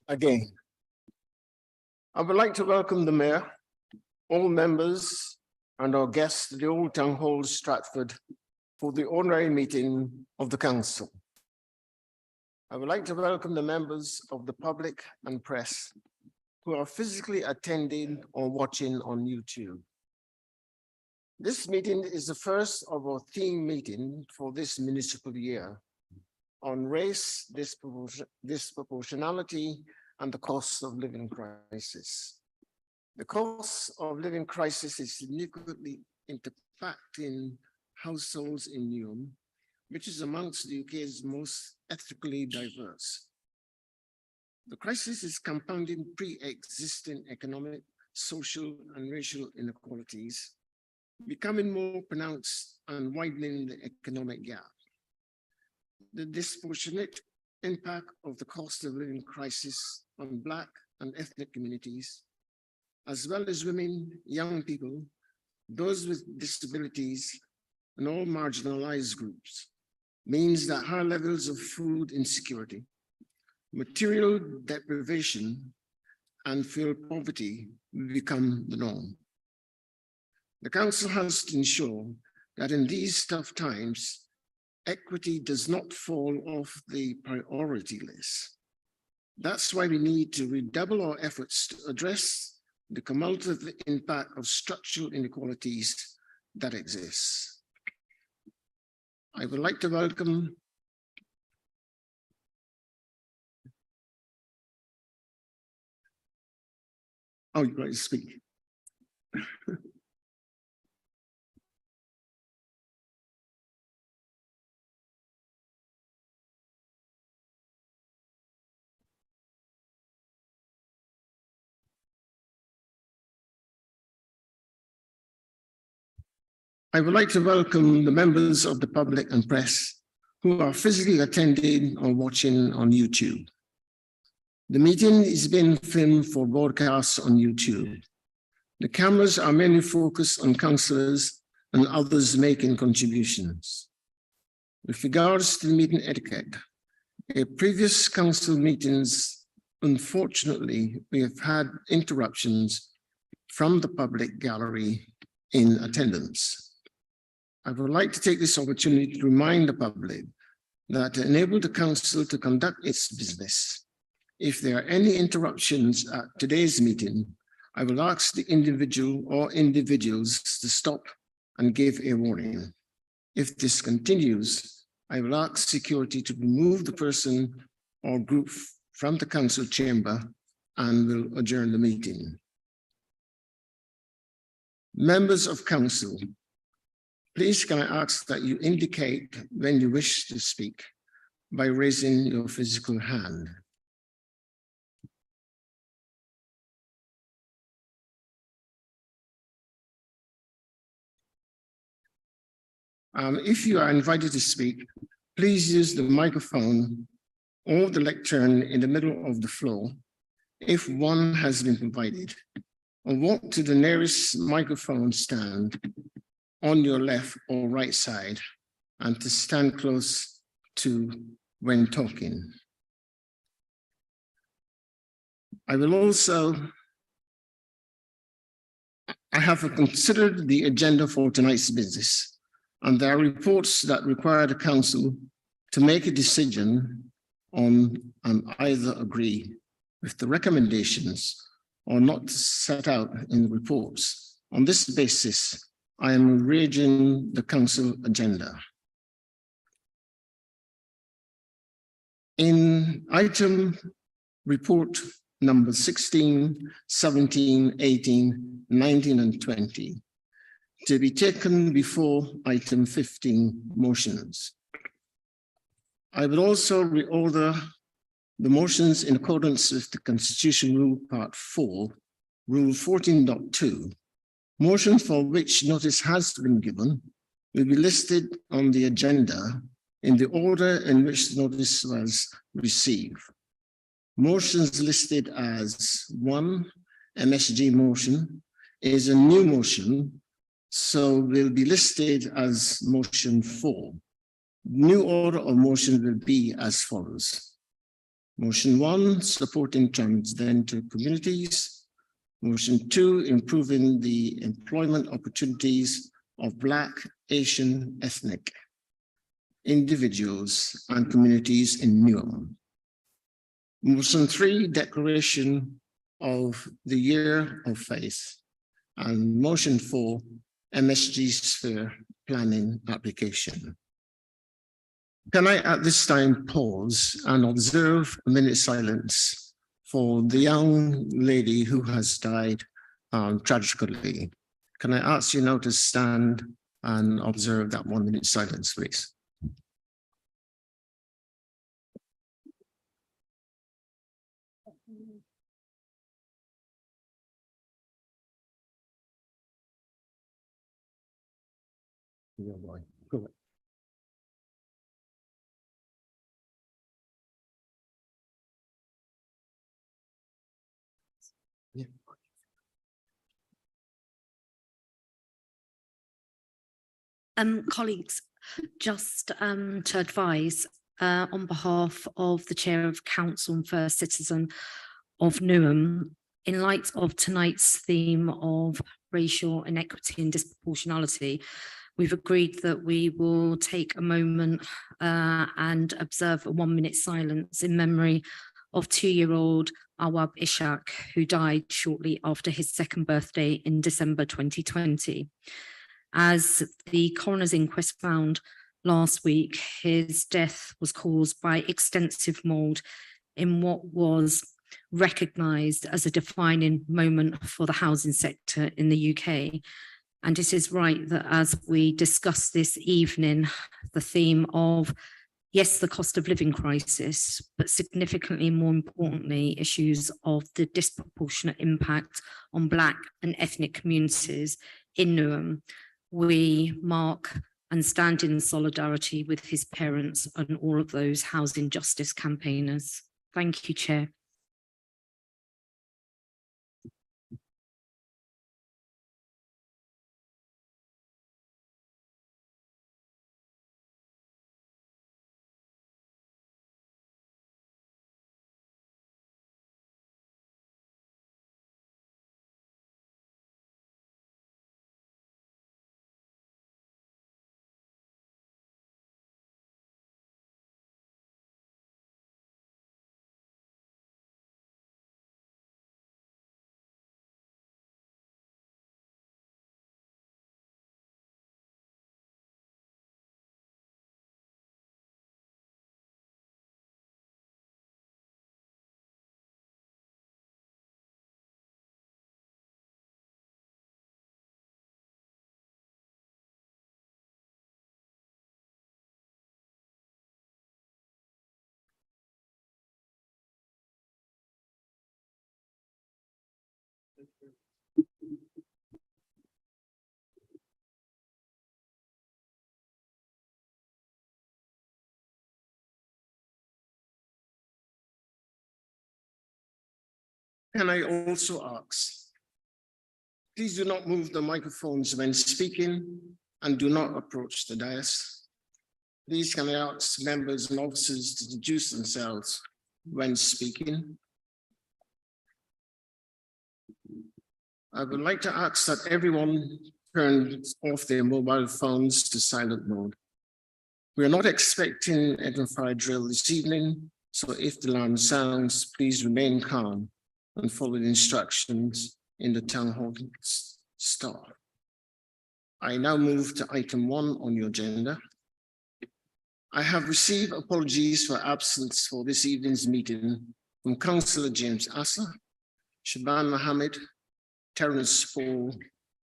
again. I would like to welcome the Mayor, all members, and our guests to the Old Town Hall, Stratford, for the ordinary meeting of the Council. I would like to welcome the members of the public and press who are physically attending or watching on YouTube. This meeting is the first of our theme meeting for this municipal year on race, disproportionality, and the cost of living crisis. The cost of living crisis is significantly impacting households in Newham, which is amongst the UK's most ethnically diverse. The crisis is compounding pre-existing economic, social, and racial inequalities, becoming more pronounced and widening the economic gap. The disproportionate impact of the cost of living crisis on Black and ethnic communities, as well as women, young people, those with disabilities, and all marginalised groups, means that high levels of food insecurity, material deprivation, and fuel poverty will become the norm. The Council has to ensure that in these tough times, equity does not fall off the priority list. That's why we need to redouble our efforts to address the cumulative impact of structural inequalities that exist. I would like to welcome you'd like to speak. I would like to welcome the members of the public and press who are physically attending or watching on YouTube. The meeting is being filmed for broadcast on YouTube. The cameras are mainly focused on councillors and others making contributions. With regards to the meeting etiquette, in previous council meetings, unfortunately, we have had interruptions from the public gallery in attendance. I would like to take this opportunity to remind the public that to enable the council to conduct its business, if there are any interruptions at today's meeting, I will ask the individual or individuals to stop and give a warning. If this continues, I will ask security to remove the person or group from the council chamber and will adjourn the meeting. Members of council, please can I ask that you indicate when you wish to speak by raising your physical hand. If you are invited to speak, please use the microphone or the lectern in the middle of the floor, if one has been provided, or walk to the nearest microphone stand on your left or right side, and to stand close to when talking. I have considered the agenda for tonight's business, and there are reports that require the council to make a decision on and either agree with the recommendations or not set out in the reports. On this basis, I am reading the council agenda. In item report number 16, 17, 18, 19, and 20, to be taken before item 15 motions. I will also reorder the motions in accordance with the Constitution Rule Part 4, Rule 14.2. Motions for which notice has been given will be listed on the agenda in the order in which the notice was received. Motions listed as 1, MSG motion, is a new motion, so will be listed as motion 4. New order of motion will be as follows. Motion 1, supporting transgender communities. Motion 2, improving the employment opportunities of Black, Asian, ethnic individuals and communities in Newham. Motion 3, declaration of the Year of Faith. And motion 4, MSG sphere planning application. Can I at this time pause and observe a minute silence for the young lady who has died tragically? Can I ask you now to stand and observe that 1 minute silence, please? Go ahead. Yeah. Colleagues, just to advise on behalf of the Chair of Council and First Citizen of Newham, in light of tonight's theme of racial inequity and disproportionality, we've agreed that we will take a moment and observe a 1 minute silence in memory of 2-year-old Awab Ishaq, who died shortly after his 2nd birthday in December 2020. As the coroner's inquest found last week, his death was caused by extensive mould in what was recognised as a defining moment for the housing sector in the UK. And it is right that as we discuss this evening, the theme of, yes, the cost of living crisis, but significantly more importantly, issues of the disproportionate impact on Black and ethnic communities in Newham, we mark and stand in solidarity with his parents and all of those housing justice campaigners. Thank you, Chair. Can I also ask, please do not move the microphones when speaking and do not approach the dais. Please can I ask members and officers to introduce themselves when speaking. I would like to ask that everyone turn off their mobile phones to silent mode. We are not expecting a fire drill this evening, so if the alarm sounds, please remain calm and follow the instructions in the town hall staff. I now move to item 1 on your agenda. I have received apologies for absence for this evening's meeting from Councillor James Assa, Shaban Mohammed, Terence Paul,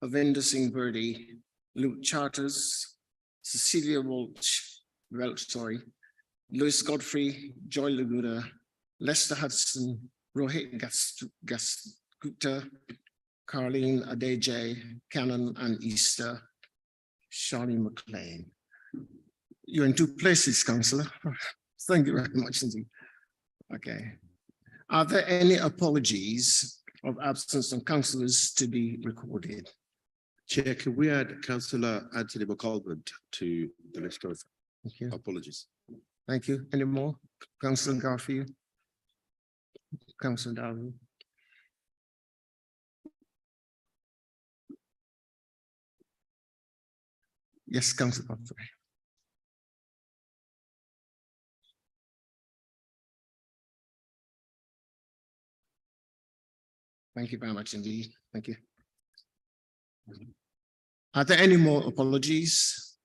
Avinder Singh Birdi, Luke Charters, Cecilia Welch, Louis Godfrey, Joy Laguda, Lester Hudson, Rohit Gupta, Carleen Adeje, Cannon and Easter, Charlie McLean. You're in 2 places, Councillor. Thank you very much indeed. Okay. Are there any apologies of absence from councillors to be recorded? Chair, can we add Councillor Anthony McCalvert to the list of apologies? Thank you. Any more? Councillor Garfield? Councillor Darwin. Yes, Councillor Pathway. Thank you very much indeed. Thank you. Are there any more apologies?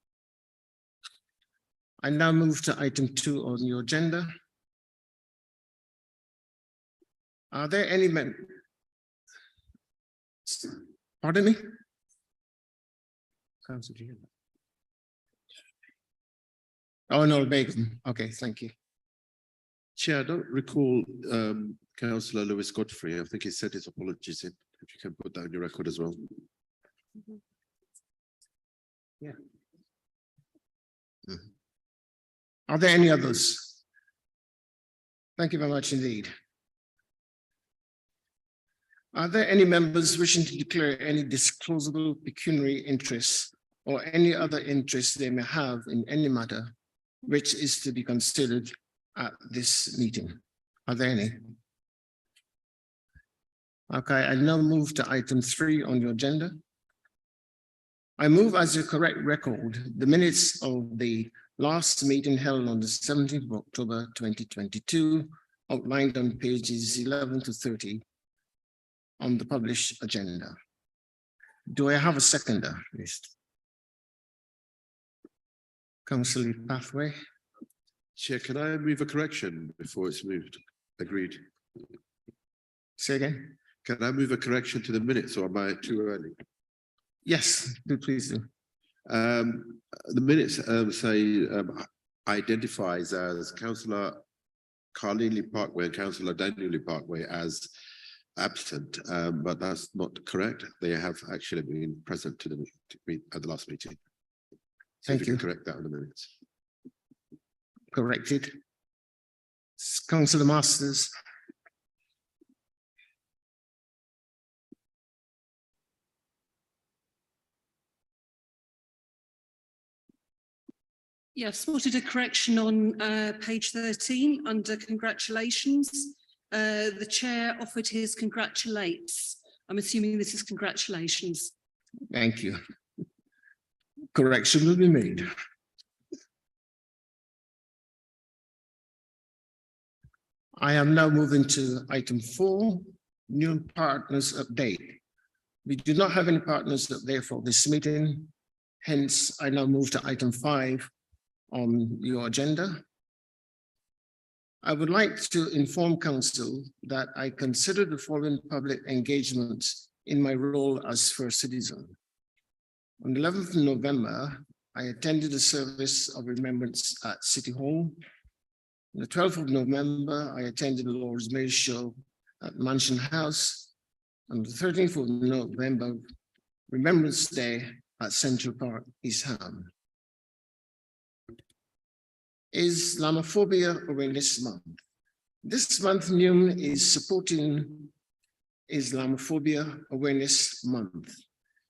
I now move to item 2 on your agenda. Are there any men? Pardon me? Councillor, do you hear that? Oh, no, Bacon. Okay, thank you. Chair, I don't recall Councillor Lewis Godfrey. I think he said his apologies in. If you can put that on your record as well. Yeah. Are there any others? Thank you very much indeed. Are there any members wishing to declare any disclosable pecuniary interests or any other interests they may have in any matter which is to be considered at this meeting? Are there any? Okay, I now move to item 3 on your agenda. I move as a correct record the minutes of the last meeting held on the 17th of October 2022, outlined on pages 11 to 30 on the published agenda. Do I have a seconder, please? Councillor Pathway. Chair, can I move a correction before it's moved? Agreed. Say again? Can I move a correction to the minutes, or am I too early? Yes, do please do. The minutes say identifies as Councillor Carlini Parkway and Councillor Daniel Parkway as absent, but that's not correct. They have actually been present at the last meeting. So Thank if you. you can correct that on the minutes. Corrected. Councillor Masters. Yes, spotted a correction on page 13 under congratulations. The chair offered his congratulates. I'm assuming this is congratulations. Thank you. Correction will be made. I am now moving to item 4, new partners update. We do not have any partners update for this meeting. Hence, I now move to item 5 on your agenda. I would like to inform Council that I consider the following public engagements in my role as First Citizen. On the 11th of November, I attended a service of remembrance at City Hall. On the 12th of November, I attended the Lord's Mayor's show at Mansion House. On the 13th of November, Remembrance Day at Central Park, East Ham. Islamophobia Awareness Month. This month, Newham is supporting Islamophobia Awareness Month,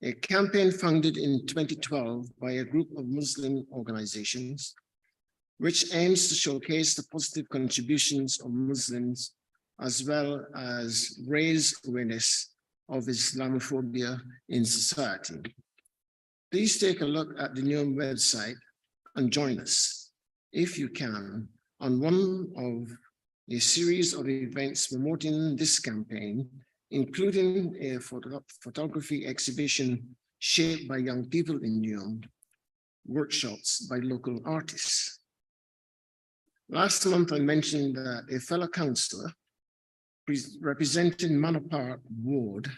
a campaign founded in 2012 by a group of Muslim organizations, which aims to showcase the positive contributions of Muslims, as well as raise awareness of Islamophobia in society. Please take a look at the Newham website and join us, if you can, on one of a series of events promoting this campaign, including a photography exhibition shaped by young people in Newham, workshops by local artists. Last month, I mentioned that a fellow councillor representing Manor Park Ward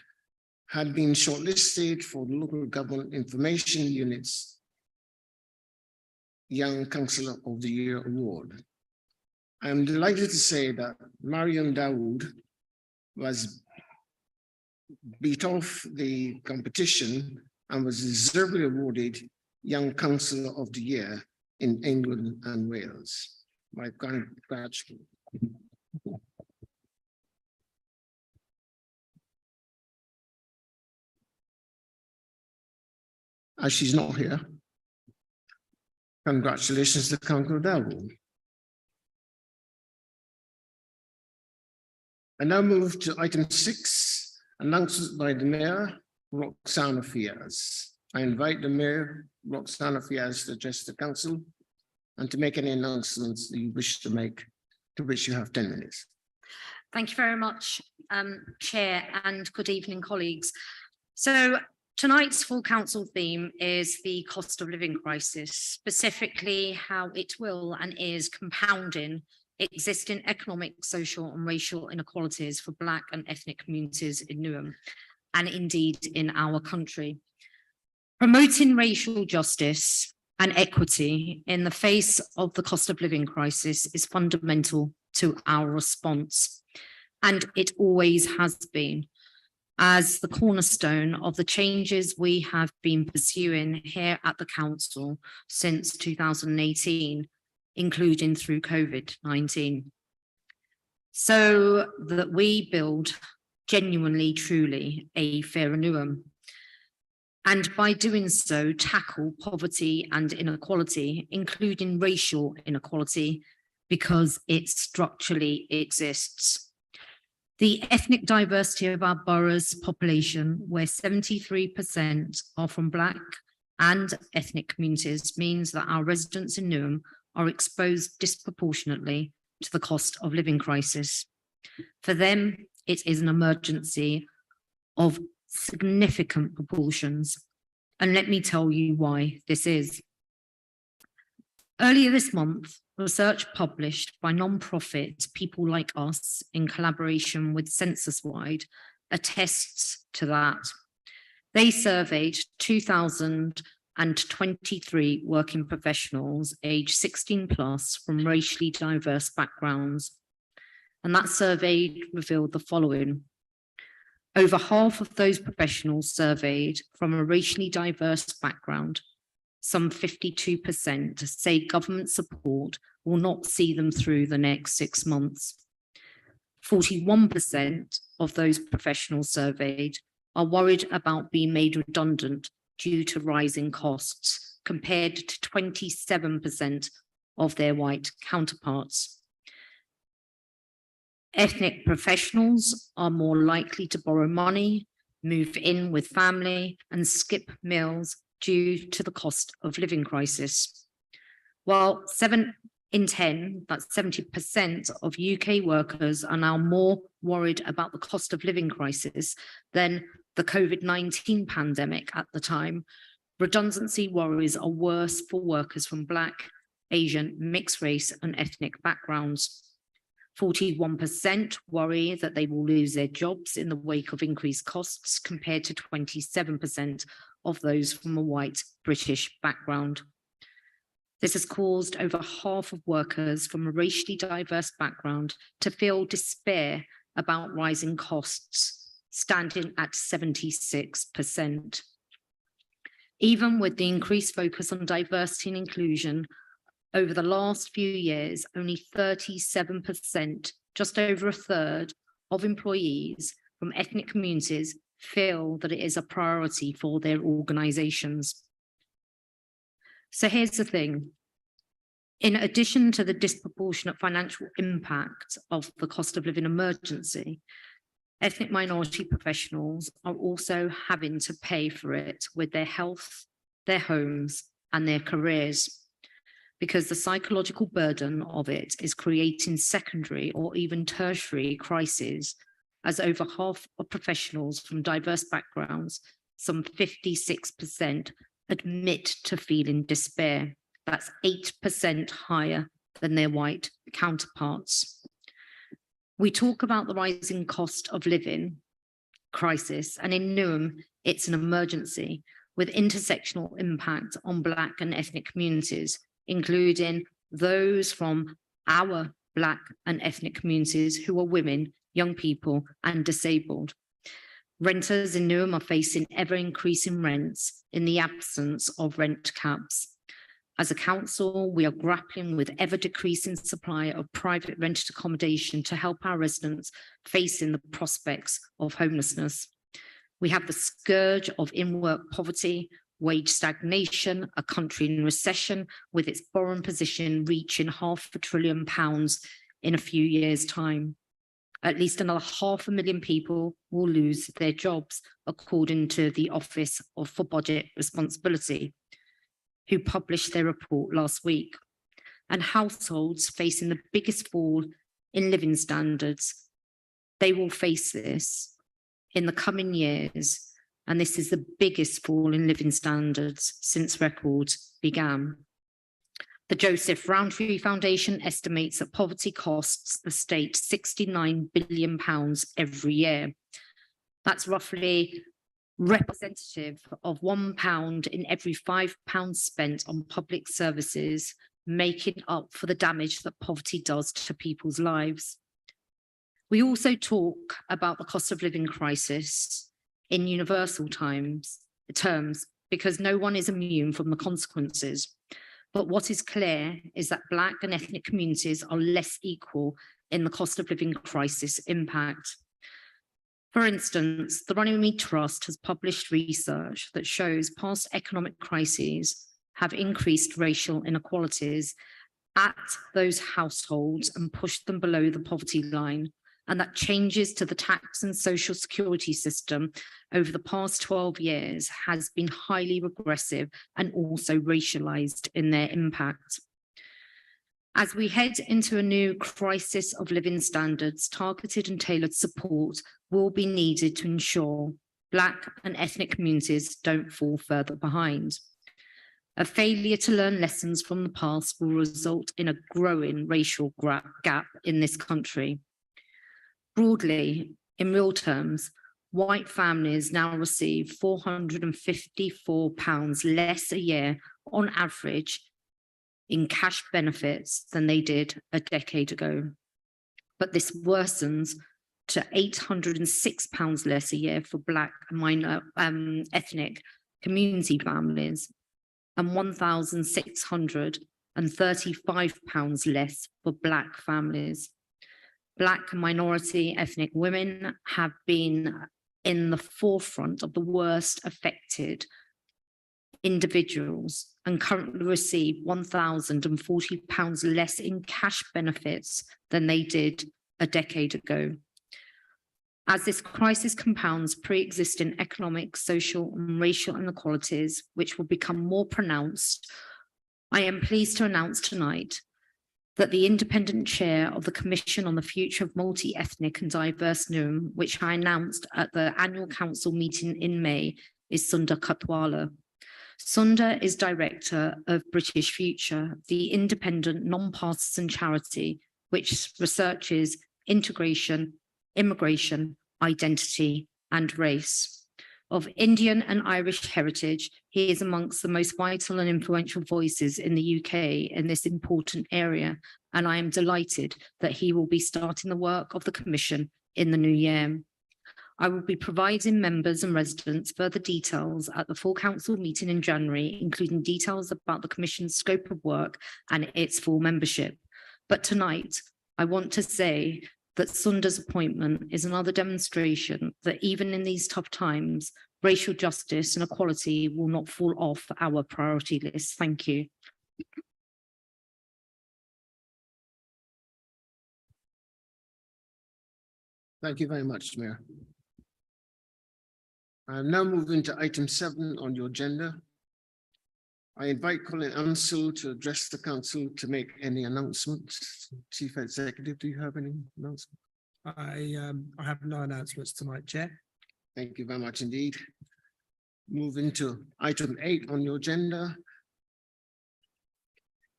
had been shortlisted for the Local Government Information Unit's Young Councillor of the Year Award. I am delighted to say that Mariam Dawood was beat off the competition and was deservedly awarded Young Councillor of the Year in England and Wales. My congratulations. As she's not here, congratulations to Councillor Dawood. I now move to item 6, announcements by the Mayor, Roxana Fiaz. I invite the Mayor, Roxana Fiaz, to address the council and to make any announcements that you wish to make, to which you have 10 minutes. Thank you very much, Chair, and good evening, colleagues. So tonight's full council theme is the cost of living crisis, specifically how it will and is compounding existing economic, social and racial inequalities for Black and ethnic communities in Newham, and indeed in our country. Promoting racial justice and equity in the face of the cost of living crisis is fundamental to our response, and it always has been, as the cornerstone of the changes we have been pursuing here at the council since 2018, including through COVID-19, so that we build genuinely, truly a fairer Newham. And by doing so, tackle poverty and inequality, including racial inequality, because it structurally exists. The ethnic diversity of our borough's population, where 73% are from Black and ethnic communities, means that our residents in Newham are exposed disproportionately to the cost of living crisis. For them, it is an emergency of significant proportions. And let me tell you why this is. Earlier this month, research published by non-profit People Like Us in collaboration with Census-Wide attests to that. They surveyed 2,023 working professionals aged 16 plus from racially diverse backgrounds. And that survey revealed the following. Over half of those professionals surveyed from a racially diverse background, some 52%, say government support will not see them through the next 6 months. 41% of those professionals surveyed are worried about being made redundant due to rising costs, compared to 27% of their white counterparts. Ethnic professionals are more likely to borrow money, move in with family, and skip meals due to the cost of living crisis. While 7 in 10, that's 70% of UK workers are now more worried about the cost of living crisis than the COVID-19 pandemic at the time, redundancy worries are worse for workers from Black, Asian, mixed race and ethnic backgrounds. 41% worry that they will lose their jobs in the wake of increased costs, compared to 27% of those from a white British background. This has caused over half of workers from a racially diverse background to feel despair about rising costs, standing at 76%. Even with the increased focus on diversity and inclusion, over the last few years, only 37%, just over a third of employees from ethnic communities feel that it is a priority for their organisations. So here's the thing. In addition to the disproportionate financial impact of the cost of living emergency, ethnic minority professionals are also having to pay for it with their health, their homes, and their careers, because the psychological burden of it is creating secondary or even tertiary crises, as over half of professionals from diverse backgrounds, some 56%, admit to feeling despair. That's 8% higher than their white counterparts. We talk about the rising cost of living crisis, and in Newham, it's an emergency with intersectional impact on Black and ethnic communities, including those from our Black and ethnic communities who are women, young people, and disabled. Renters in Newham are facing ever-increasing rents in the absence of rent caps. As a council, we are grappling with ever-decreasing supply of private rented accommodation to help our residents facing the prospects of homelessness. We have the scourge of in-work poverty, wage stagnation, a country in recession with its borrowing position reaching £500 billion in a few years' time. At least another 500,000 people will lose their jobs, according to the Office for Budget Responsibility, who published their report last week. And households facing the biggest fall in living standards, they will face this in the coming years. And this is the biggest fall in living standards since records began. The Joseph Rowntree Foundation estimates that poverty costs the state £69 billion every year. That's roughly representative of £1 in every £5 spent on public services, making up for the damage that poverty does to people's lives. We also talk about the cost of living crisis in universal terms, because no one is immune from the consequences. But what is clear is that Black and ethnic communities are less equal in the cost of living crisis impact. For instance, the Runnymede Trust has published research that shows past economic crises have increased racial inequalities at those households and pushed them below the poverty line, and that changes to the tax and social security system over the past 12 years has been highly regressive and also racialized in their impact. As we head into a new crisis of living standards, targeted and tailored support will be needed to ensure Black and ethnic communities don't fall further behind. A failure to learn lessons from the past will result in a growing racial gap in this country. Broadly, in real terms, white families now receive £454 less a year on average in cash benefits than they did a decade ago. But this worsens to £806 less a year for Black and minor ethnic community families, and £1,635 less for Black families. Black and minority ethnic women have been in the forefront of the worst affected individuals and currently receive £1,040 less in cash benefits than they did a decade ago. As this crisis compounds pre-existing economic, social and racial inequalities, which will become more pronounced, I am pleased to announce tonight that the independent chair of the Commission on the Future of Multi-Ethnic and Diverse Newham, which I announced at the annual council meeting in May, is Sunda Katwala. Sunda is director of British Future, the independent non-partisan charity which researches integration, immigration, identity and race. Of Indian and Irish heritage, he is amongst the most vital and influential voices in the UK in this important area, and I am delighted that he will be starting the work of the Commission in the new year. I will be providing members and residents further details at the full council meeting in January, including details about the Commission's scope of work and its full membership. But tonight, I want to say that Sunda's appointment is another demonstration that even in these tough times, racial justice and equality will not fall off our priority list. Thank you. Thank you very much, Mayor. I'm now moving to item 7 on your agenda. I invite Colin Ansell to address the council to make any announcements. Chief Executive, do you have any announcements? I have no announcements tonight, Chair. Thank you very much indeed. Moving to item 8 on your agenda.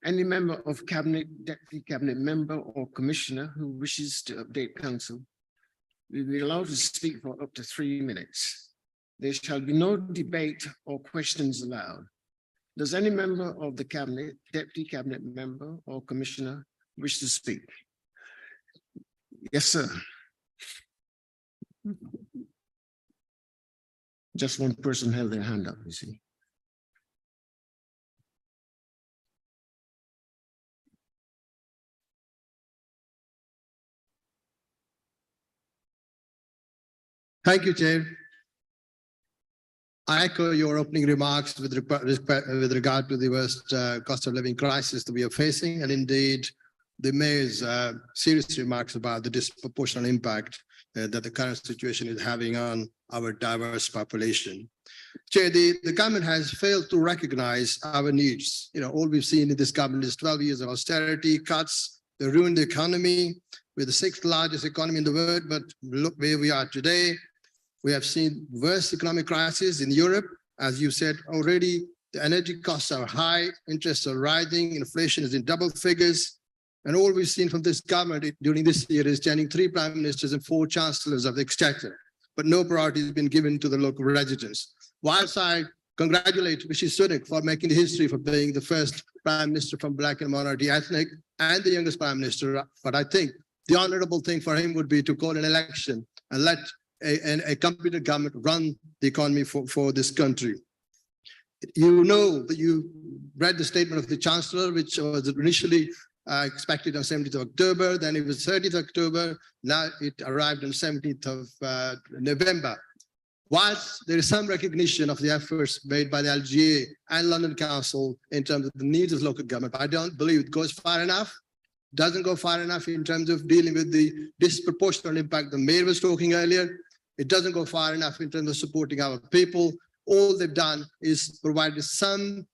Any member of Cabinet, Deputy Cabinet Member or Commissioner who wishes to update council will be allowed to speak for up to 3 minutes. There shall be no debate or questions allowed. Does any member of the Cabinet, Deputy Cabinet Member or Commissioner wish to speak? Yes, sir. Just one person held their hand up, you see. Thank you, Chair. I echo your opening remarks with regard to the worst cost of living crisis that we are facing, and indeed the mayor's serious remarks about the disproportionate impact that the current situation is having on our diverse population. Chair, the government has failed to recognize our needs. You know, all we've seen in this government is 12 years of austerity cuts. They ruined the economy. We're the 6th largest economy in the world, but look where we are today. We have seen worse economic crisis in Europe. As you said already, the energy costs are high, interests are rising, inflation is in double figures. And all we've seen from this government during this year is changing 3 prime ministers and 4 chancellors of the exchequer, but no priority has been given to the local residents. Whilst I congratulate Rishi Sunak for making the history for being the first prime minister from black and minority ethnic and the youngest prime minister, but I think the honorable thing for him would be to call an election and let a competent government run the economy for this country. You know that you read the statement of the Chancellor, which was initially expected on 17th of October, then it was 30th of October, now it arrived on 17th of November. Whilst there is some recognition of the efforts made by the LGA and London Council in terms of the needs of local government, I don't believe it goes far enough. Doesn't go far enough in terms of dealing with the disproportionate impact the mayor was talking earlier. It doesn't go far enough in terms of supporting our people. All they've done is provided some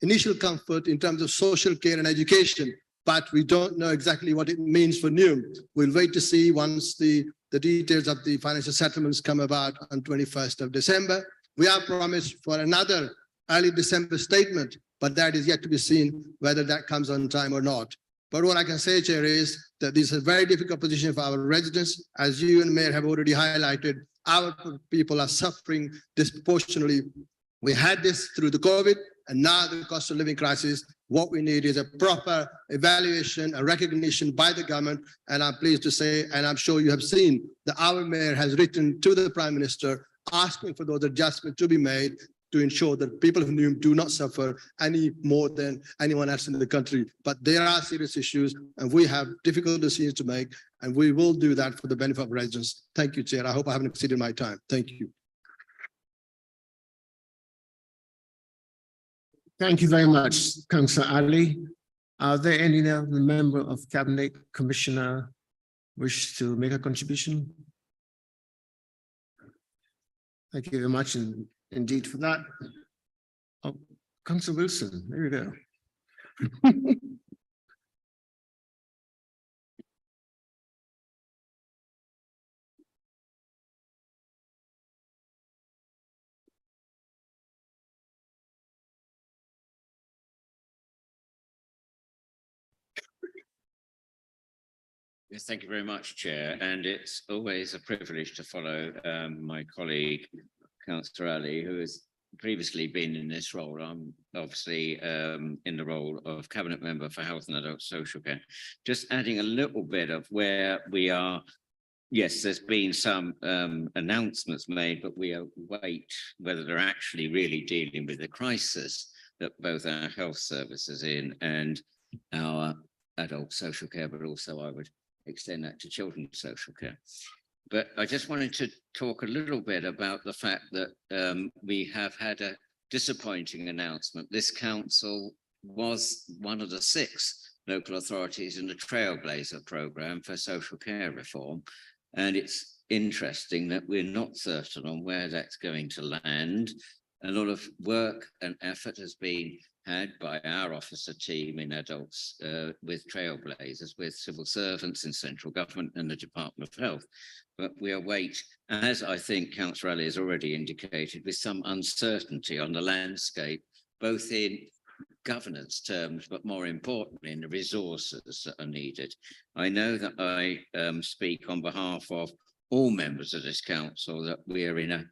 initial comfort in terms of social care and education, but we don't know exactly what it means for Newham. We'll wait to see once the details of the financial settlements come about on 21st of December. We are promised for another early December statement, but that is yet to be seen whether that comes on time or not. But what I can say, Chair, is that this is a very difficult position for our residents. As you and Mayor have already highlighted, our people are suffering disproportionately. We had this through the COVID, and now the cost of living crisis. What we need is a proper evaluation, a recognition by the government. And I'm pleased to say, and I'm sure you have seen, that our mayor has written to the Prime Minister asking for those adjustments to be made to ensure that people of Newham do not suffer any more than anyone else in the country. But there are serious issues and we have difficult decisions to make, and we will do that for the benefit of residents. Thank you, Chair. I hope I haven't exceeded my time. Thank you. Thank you very much, Councillor Ali. Are there any other member of Cabinet Commissioner wish to make a contribution? Thank you very much indeed for that. Oh, Councillor Wilson, there you go. Yes, thank you very much, Chair. And it's always a privilege to follow my colleague, Councillor Ali, who has previously been in this role. I'm obviously in the role of Cabinet Member for Health and Adult Social Care. Just adding a little bit of where we are. Yes, there's been some announcements made, but we await whether they're actually really dealing with the crisis that both our health services in and our adult social care, but also I would extend that to children's social care. But I just wanted to talk a little bit about the fact that we have had a disappointing announcement. This council was one of the 6 local authorities in the Trailblazer programme for social care reform. And it's interesting that we're not certain on where that's going to land. A lot of work and effort has been had by our officer team in adults with Trailblazers, with civil servants in central government and the Department of Health. But we await, as I think Councillor Ali has already indicated, with some uncertainty on the landscape, both in governance terms, but more importantly in the resources that are needed. I know that I speak on behalf of all members of this council that we are in a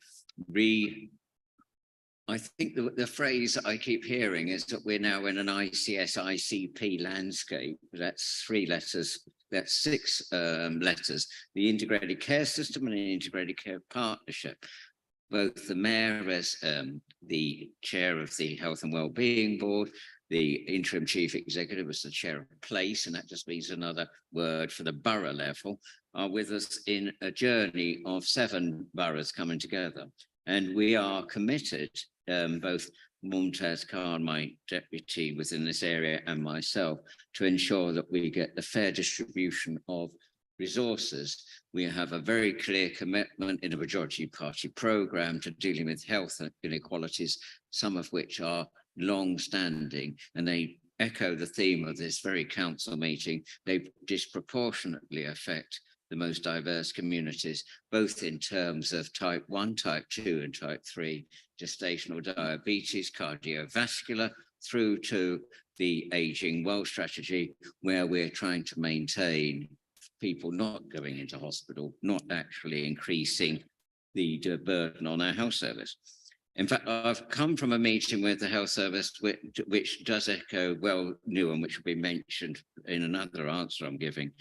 I think the phrase I keep hearing is that we're now in an ICS ICP landscape. That's 3 letters, that's 6 letters, the integrated care system and an integrated care partnership. Both the mayor as the chair of the Health and Wellbeing Board, the interim chief executive as the chair of place, and that just means another word for the borough level, are with us in a journey of 7 boroughs coming together. And we are committed, both Mumtaz Khan, my deputy within this area, and myself, to ensure that we get the fair distribution of resources. We have a very clear commitment in a majority party programme to dealing with health inequalities, some of which are long-standing, and they echo the theme of this very council meeting. They disproportionately affect the most diverse communities, both in terms of type 1, type 2 and type 3, gestational diabetes, cardiovascular, through to the Aging Well strategy, where we're trying to maintain people not going into hospital, not actually increasing the burden on our health service. In fact, I've come from a meeting with the health service, which does echo well Newham, which will be mentioned in another answer I'm giving.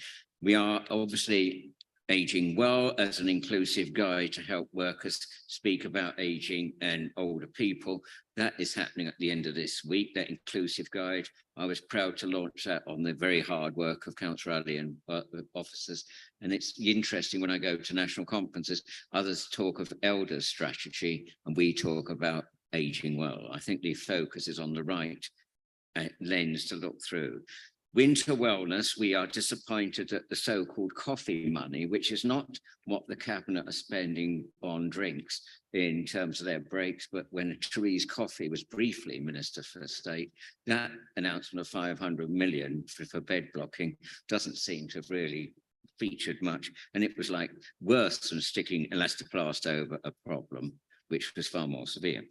We are obviously Aging Well as an inclusive guide to help workers speak about aging and older people. That is happening at the end of this week, that inclusive guide. I was proud to launch that on the very hard work of Councillor Ali and officers. And it's interesting when I go to national conferences, others talk of elders strategy and we talk about aging well. I think the focus is on the right lens to look through. Winter wellness, we are disappointed at the so-called coffee money, which is not what the cabinet are spending on drinks in terms of their breaks, but when Therese Coffey was briefly Minister for State, that announcement of 500 million for bed blocking doesn't seem to have really featured much. And it was like worse than sticking elastoplast over a problem, which was far more severe.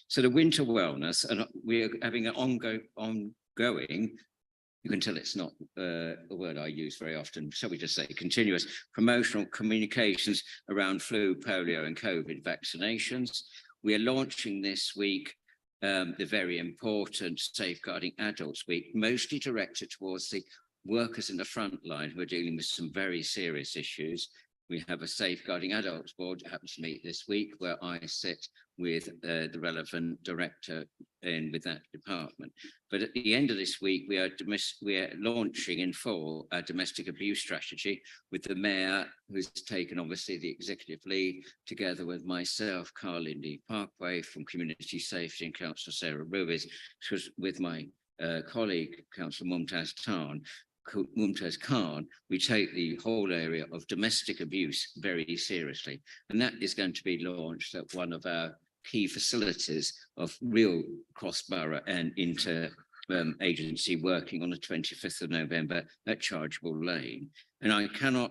So the winter wellness, and we're having an ongoing, you can tell it's not a word I use very often, shall we just say continuous promotional communications around flu, polio and COVID vaccinations. We are launching this week the very important Safeguarding Adults Week, mostly directed towards the workers in the front line who are dealing with some very serious issues. We have a Safeguarding Adults Board that happens to meet this week, where I sit with the relevant director in with that department. But at the end of this week, we are launching in full a domestic abuse strategy with the mayor, who's taken obviously the executive lead, together with myself, Carl Lindy Parkway from Community Safety, and Councillor Sarah Ruiz, with my colleague, Councillor Mumtaz Khan, we take the whole area of domestic abuse very seriously. And that is going to be launched at one of our key facilities of real cross-borough and inter-agency working on the 25th of November at Chargeable Lane. And I cannot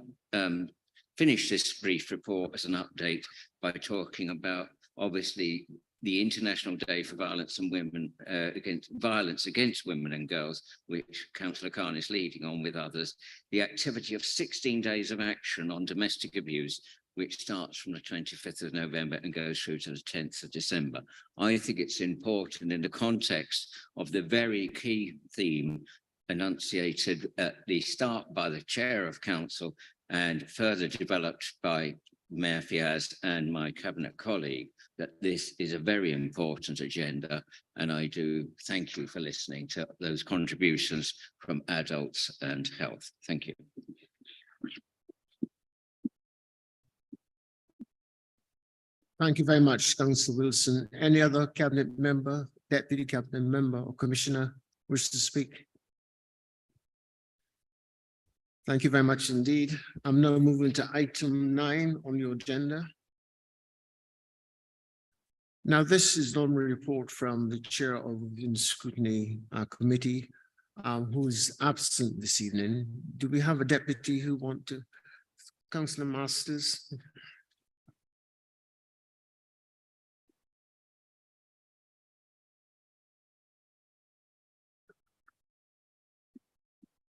finish this brief report as an update by talking about, obviously, the International Day for Violence Against Women and Girls, which Councillor Khan is leading on with others, the activity of 16 days of action on domestic abuse, which starts from the 25th of November and goes through to the 10th of December. I think it's important in the context of the very key theme enunciated at the start by the Chair of Council and further developed by Mayor Fiaz and my cabinet colleague, that this is a very important agenda, and I do thank you for listening to those contributions from adults and health. Thank you. Thank you very much, Councillor Wilson. Any other cabinet member, deputy cabinet member or commissioner wish to speak? Thank you very much indeed. I'm now moving to item 9 on your agenda. Now, this is normally a report from the chair of the Scrutiny Committee, who is absent this evening. Do we have a deputy who want to? Councillor Masters.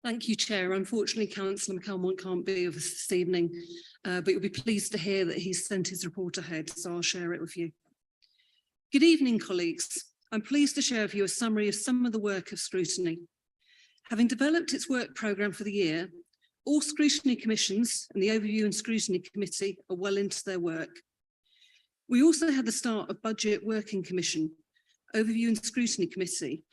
Thank you, Chair. Unfortunately, Councillor McElmont can't be with us this evening, but you'll be pleased to hear that he's sent his report ahead, so I'll share it with you. Good evening, colleagues. I'm pleased to share with you a summary of some of the work of Scrutiny. Having developed its work programme for the year, all Scrutiny Commissions and the Overview and Scrutiny Committee are well into their work. We also had the start of Budget Working Commission, Overview and Scrutiny Committee.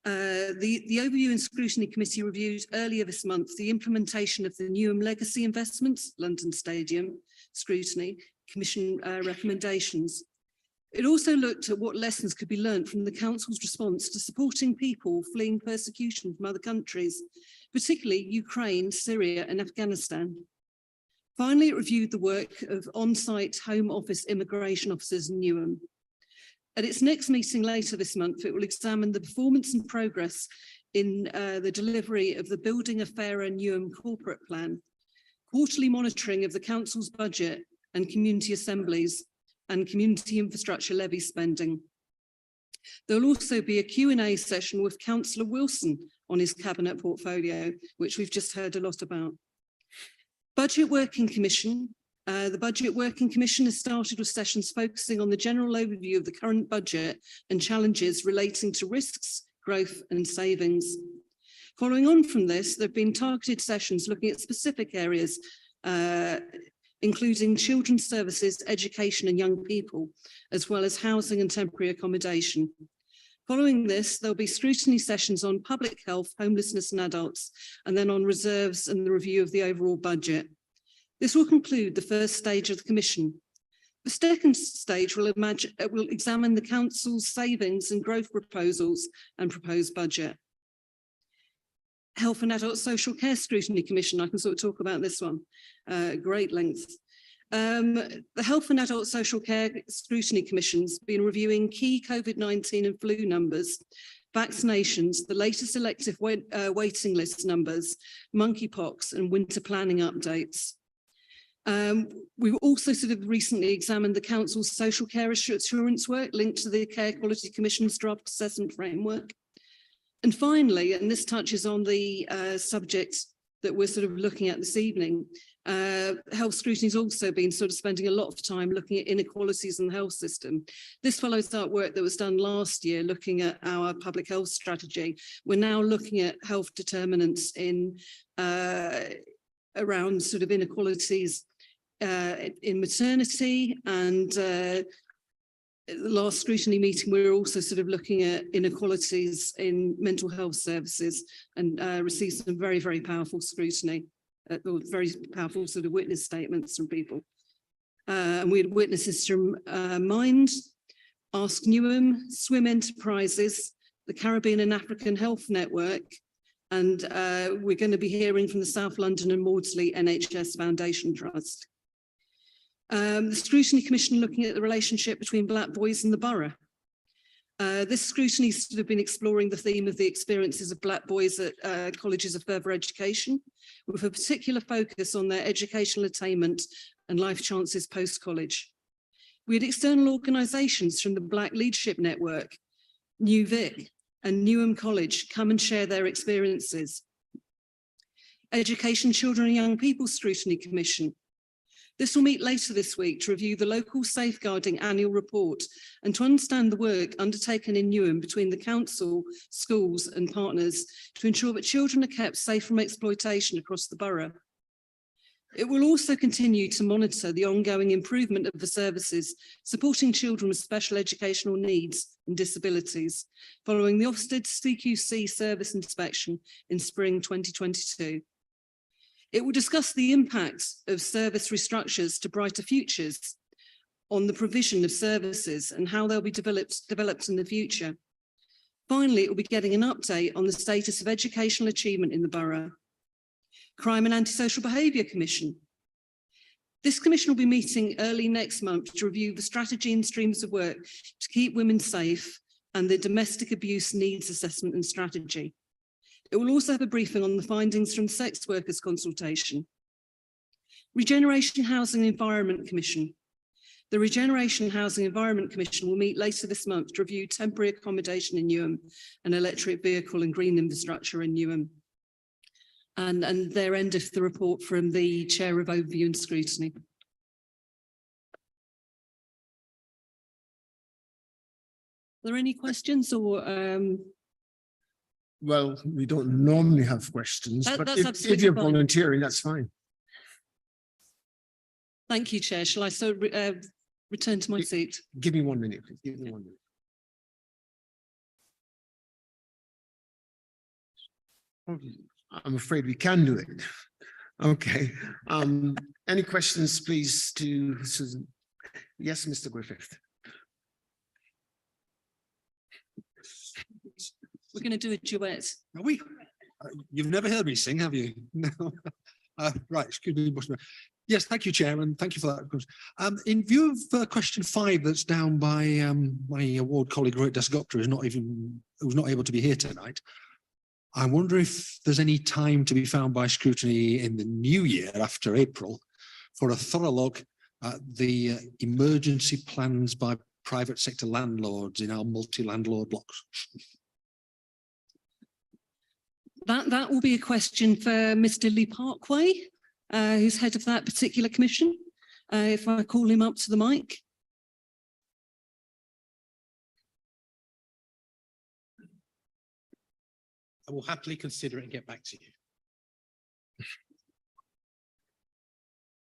The Overview and Scrutiny Committee reviewed earlier this month the implementation of the Newham Legacy Investments, London Stadium, Scrutiny Commission recommendations. It also looked at what lessons could be learnt from the Council's response to supporting people fleeing persecution from other countries, particularly Ukraine, Syria and Afghanistan. Finally, it reviewed the work of on-site Home Office immigration officers in Newham. At its next meeting later this month, it will examine the performance and progress in the delivery of the Building a Fairer Newham corporate plan, quarterly monitoring of the Council's budget and community assemblies, and community infrastructure levy spending. There will also be a Q&A session with Councillor Wilson on his cabinet portfolio, which we've just heard a lot about. Budget Working Commission. The Budget Working Commission has started with sessions focusing on the general overview of the current budget and challenges relating to risks, growth and savings. Following on from this, there have been targeted sessions looking at specific areas, including children's services, education and young people, as well as housing and temporary accommodation. Following this, there'll be scrutiny sessions on public health, homelessness and adults, and then on reserves and the review of the overall budget. This will conclude the first stage of the Commission. The second stage will examine the Council's savings and growth proposals and proposed budget. Health and Adult Social Care Scrutiny Commission, I can sort of talk about this one, great length. The Health and Adult Social Care Scrutiny Commission's been reviewing key COVID-19 and flu numbers, vaccinations, the latest elective waiting list numbers, monkeypox and winter planning updates. We've also sort of recently examined the Council's social care assurance work linked to the Care Quality Commission's draft assessment framework. And finally, and this touches on the subject that we're sort of looking at this evening, health scrutiny has also been sort of spending a lot of time looking at inequalities in the health system. This follows that work that was done last year looking at our public health strategy. We're now looking at health determinants in around sort of inequalities in maternity, and the last scrutiny meeting, we were also sort of looking at inequalities in mental health services and received some very, very powerful scrutiny, or very powerful sort of witness statements from people. And we had witnesses from Mind, Ask Newham, Swim Enterprises, the Caribbean and African Health Network, and we're going to be hearing from the South London and Maudsley NHS Foundation Trust. The Scrutiny Commission looking at the relationship between Black boys and the borough. This scrutiny has sort of been exploring the theme of the experiences of Black boys at colleges of further education, with a particular focus on their educational attainment and life chances post-college. We had external organisations from the Black Leadership Network, New Vic and Newham College come and share their experiences. Education, Children and Young People Scrutiny Commission. This will meet later this week to review the local safeguarding annual report and to understand the work undertaken in Newham between the council, schools and partners to ensure that children are kept safe from exploitation across the borough. It will also continue to monitor the ongoing improvement of the services supporting children with special educational needs and disabilities, following the Ofsted CQC service inspection in spring 2022. It will discuss the impact of service restructures to brighter futures on the provision of services and how they'll be developed in the future. Finally, it will be getting an update on the status of educational achievement in the borough. Crime and Antisocial Behaviour Commission. This commission will be meeting early next month to review the strategy and streams of work to keep women safe and the domestic abuse needs assessment and strategy. It will also have a briefing on the findings from the sex workers consultation. Regeneration Housing and Environment Commission. The Regeneration Housing Environment Commission will meet later this month to review temporary accommodation in Newham and electric vehicle and green infrastructure in Newham. And there endeth the report from the Chair of Overview and Scrutiny. Are there any questions or? Well, we don't normally have questions, but That's if absolutely you're fine. volunteering, that's fine. Thank you, Chair. Shall I return to my seat? Give me 1 minute, please. Give me 1 minute. I'm afraid we can do it. Okay. Any questions, please, to Susan? Yes, Mr. Griffith. We're going to do a duet. Are we? You've never heard me sing, have you? No. Right, excuse me. Yes, thank you, Chair, and thank you for that. In view of question 5 that's down by my award colleague Rohit Dasgupta, who's not able to be here tonight, I wonder if there's any time to be found by scrutiny in the new year after April for a thorough look at the emergency plans by private sector landlords in our multi-landlord blocks. That will be a question for Mr. Lee Parkway, who's head of that particular commission. If I call him up to the mic. I will happily consider it and get back to you.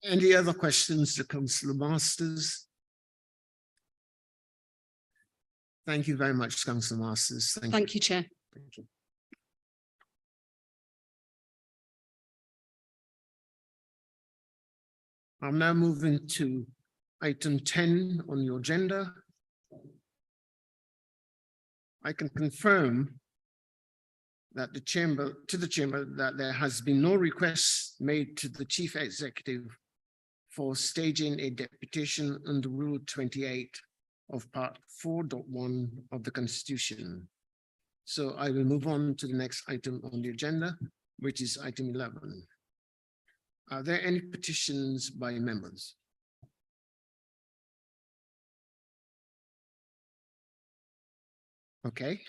Any other questions to Councillor Masters? Thank you very much, Councillor Masters. Thank you, Chair. Thank you. I'm now moving to item 10 on your agenda. I can confirm that the chamber that there has been no request made to the Chief Executive for staging a deputation under Rule 28 of Part 4.1 of the Constitution. So I will move on to the next item on the agenda, which is item 11. Are there any petitions by members? Okay.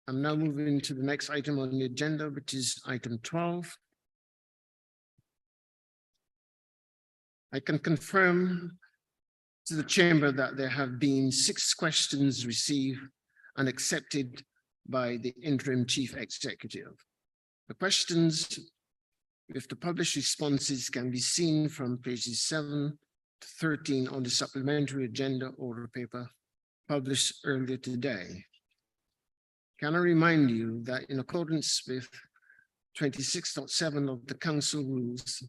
I'm now moving to the next item on the agenda, which is item 12. I can confirm to the chamber that there have been 6 questions received and accepted by the interim chief executive. The questions with the published responses can be seen from pages 7 to 13 on the supplementary agenda order paper published earlier today. Can I remind you that in accordance with 26.7 of the council rules,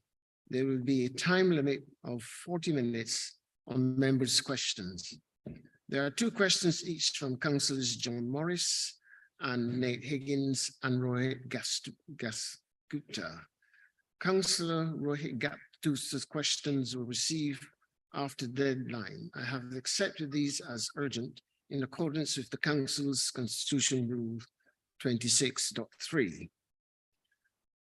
there will be a time limit of 40 minutes on members' questions. There are 2 questions each from councillors John Morris and Nate Higgins and Rohit Gupta. Councillor Rohit Gupta's questions were received after the deadline. I have accepted these as urgent in accordance with the council's constitution rule 26.3.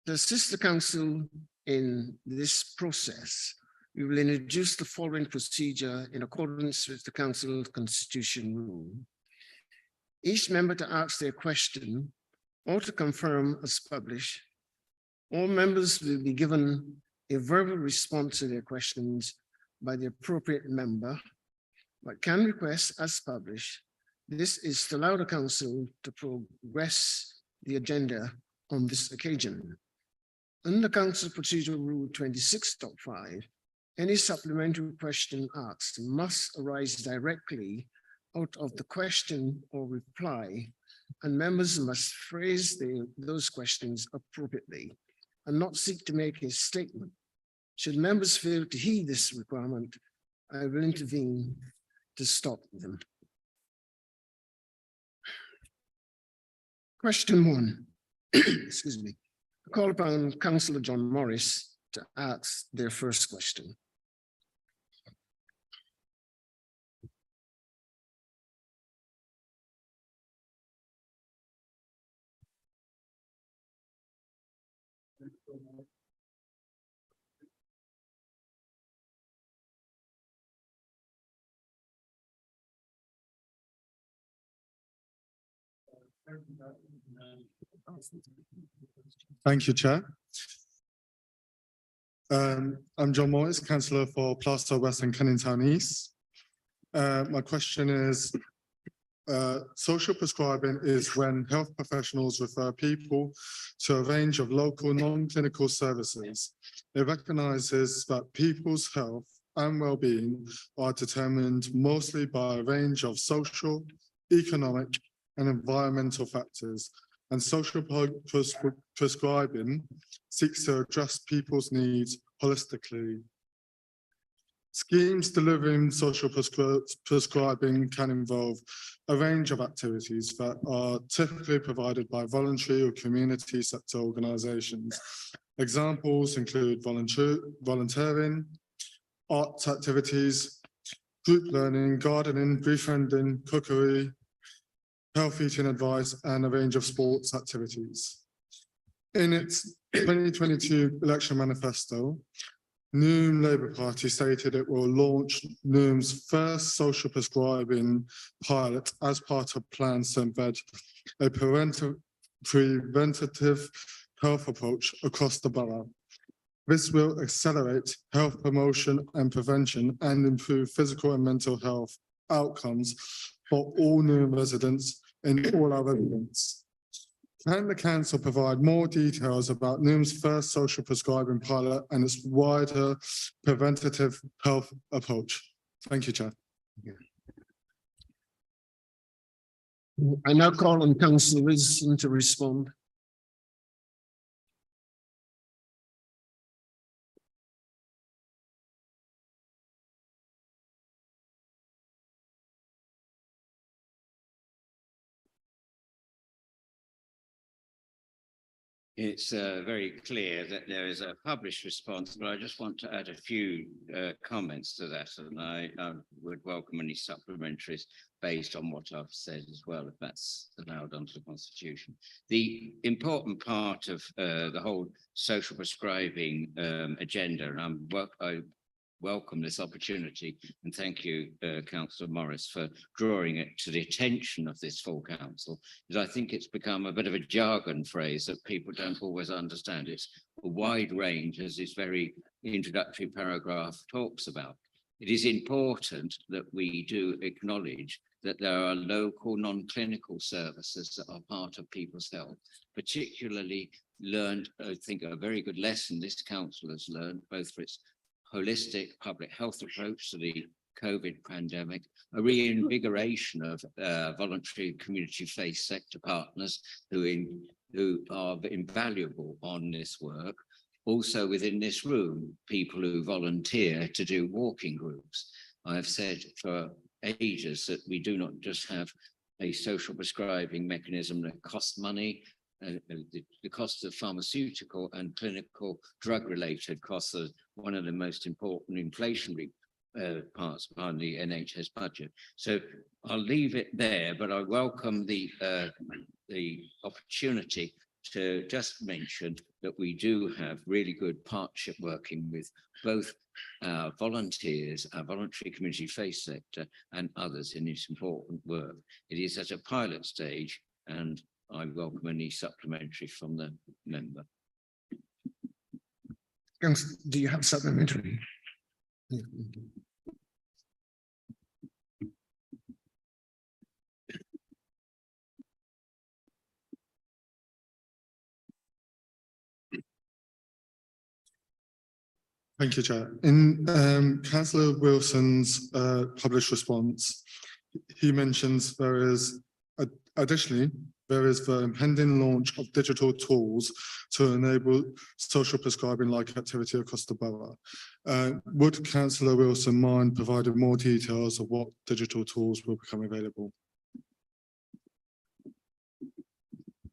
To assist the council in this process, we will introduce the following procedure in accordance with the council constitution rule. Each member to ask their question or to confirm as published. All members will be given a verbal response to their questions by the appropriate member, but can request as published. This is to allow the council to progress the agenda on this occasion. Under Council Procedure Rule 26.5, any supplementary question asked must arise directly out of the question or reply, and members must phrase those questions appropriately and not seek to make a statement. Should members fail to heed this requirement, I will intervene to stop them. Question 1, excuse me. I call upon Councillor John Morris to ask their first question. Thank you, Chair. I'm John Morris, Councillor for Plaistow West and Canning Town East. My question is, social prescribing is when health professionals refer people to a range of local non-clinical services. It recognises that people's health and well-being are determined mostly by a range of social, economic, and environmental factors, and social prescribing seeks to address people's needs holistically. Schemes delivering social prescribing can involve a range of activities that are typically provided by voluntary or community sector organisations. Examples include volunteering, arts activities, group learning, gardening, befriending, cookery, health eating advice, and a range of sports activities. In its 2022 election manifesto, Newham Labour Party stated it will launch Newham's first social prescribing pilot as part of plans to embed a preventative health approach across the borough. This will accelerate health promotion and prevention and improve physical and mental health outcomes for all Newham residents and all our residents. Can the council provide more details about Newham's first social prescribing pilot and its wider preventative health approach? Thank you, Chair. I now call on Councillor Wilson to respond. It's very clear that there is a published response, but I just want to add a few comments to that, and I would welcome any supplementaries based on what I've said as well, if that's allowed under the Constitution. The important part of the whole social prescribing agenda, and I welcome this opportunity, and thank you, Councillor Morris, for drawing it to the attention of this full council, because I think it's become a bit of a jargon phrase that people don't always understand. It's a wide range, as this very introductory paragraph talks about. It is important that we do acknowledge that there are local non-clinical services that are part of people's health, particularly learned, I think, a very good lesson this council has learned, both for its holistic public health approach to the COVID pandemic, a reinvigoration of voluntary community-based sector partners who are invaluable on this work. Also within this room, people who volunteer to do walking groups. I have said for ages that we do not just have a social prescribing mechanism that costs money. The cost of pharmaceutical and clinical drug-related costs are one of the most important inflationary parts on the NHS budget. So I'll leave it there, but I welcome the opportunity to just mention that we do have really good partnership working with both our volunteers, our voluntary community-based sector, and others in this important work. It is at a pilot stage, and I welcome any supplementary from the member. Do you have supplementary? Thank you, Chair. In Councillor Wilson's published response, he mentions additionally, there is the impending launch of digital tools to enable social prescribing-like activity across the borough. Would Councillor Wilson mind providing more details of what digital tools will become available?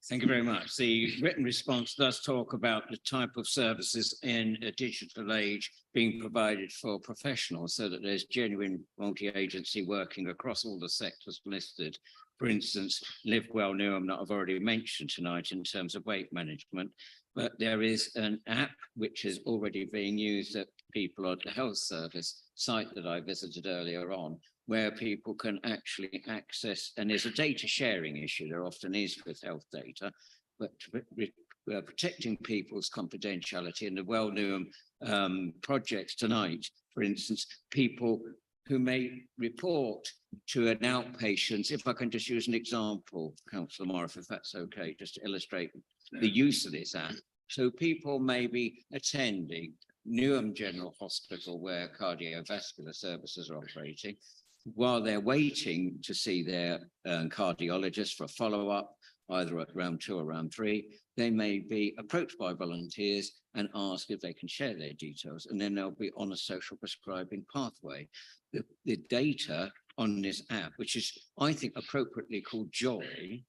Thank you very much. The written response does talk about the type of services in a digital age being provided for professionals, so that there's genuine multi-agency working across all the sectors listed. For instance, Live Well Newham that I've already mentioned tonight in terms of weight management, but there is an app which is already being used at people at the health service site that I visited earlier on, where people can actually access, and there's a data sharing issue, there often is with health data, but protecting people's confidentiality. In the Well Newham projects tonight, for instance, people who may report to an outpatient, if I can just use an example, Councillor Morris, if that's okay, just to illustrate the use of this app. So people may be attending Newham General Hospital, where cardiovascular services are operating. While they're waiting to see their cardiologist for a follow-up, either at round 2 or round 3, they may be approached by volunteers and ask if they can share their details, and then they'll be on a social prescribing pathway. The data on this app, which is, I think, appropriately called Joy,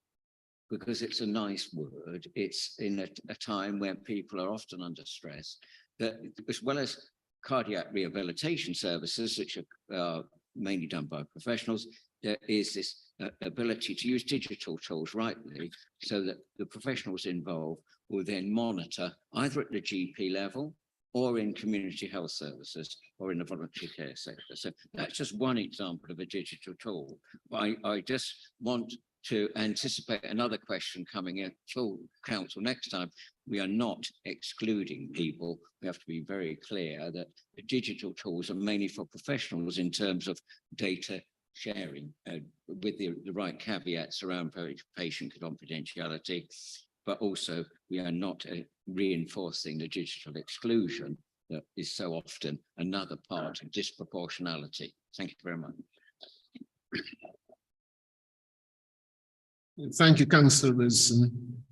because it's a nice word, it's in a time when people are often under stress, that as well as cardiac rehabilitation services, which are mainly done by professionals, there is this ability to use digital tools rightly, so that the professionals involved will then monitor either at the GP level or in community health services or in the voluntary care sector. So that's just one example of a digital tool. But I just want to anticipate another question coming in to council next time. We are not excluding people. We have to be very clear that the digital tools are mainly for professionals in terms of data sharing with the right caveats around patient confidentiality, but also we are not reinforcing the digital exclusion that is so often another part of disproportionality. Thank you very much. Thank you, Councillor Wilson.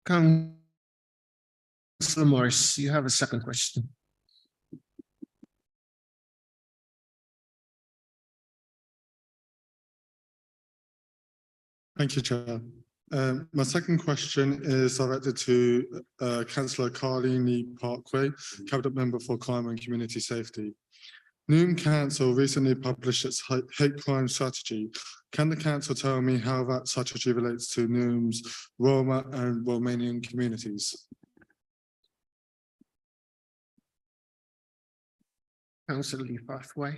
Councillor Morris, you have a second question. Thank you, Chair. My second question is directed to Councillor Carlini Parkway, Cabinet Member for Crime and Community Safety. Newham Council recently published its hate crime strategy. Can the council tell me how that strategy relates to Newham's Roma and Romanian communities? Councillor Parkway.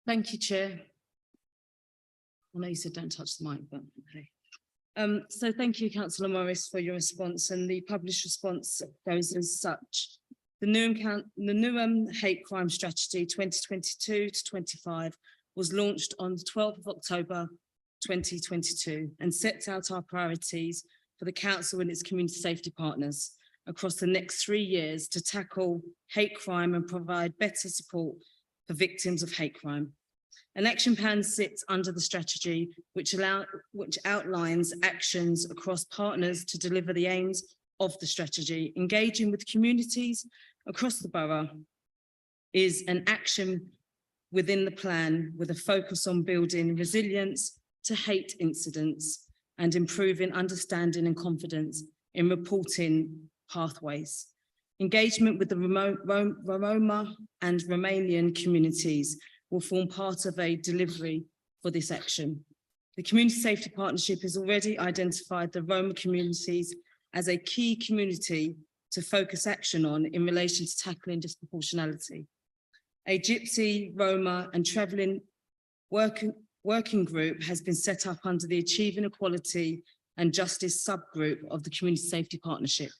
Thank you, Chair. I know you said don't touch the mic, but okay. So thank you, Councillor Morris, for your response, and the published response goes as such. The Newham Hate Crime Strategy 2022 to 25 was launched on the 12th of October 2022 and sets out our priorities for the council and its community safety partners across the next 3 years to tackle hate crime and provide better support for victims of hate crime. An action plan sits under the strategy, which outlines actions across partners to deliver the aims of the strategy. Engaging with communities across the borough is an action within the plan with a focus on building resilience to hate incidents and improving understanding and confidence in reporting pathways. Engagement with the Roma and Romanian communities will form part of a delivery for this action. The Community Safety Partnership has already identified the Roma communities as a key community to focus action on in relation to tackling disproportionality. A Gypsy, Roma and Travelling working group has been set up under the Achieving Equality and Justice subgroup of the Community Safety Partnership,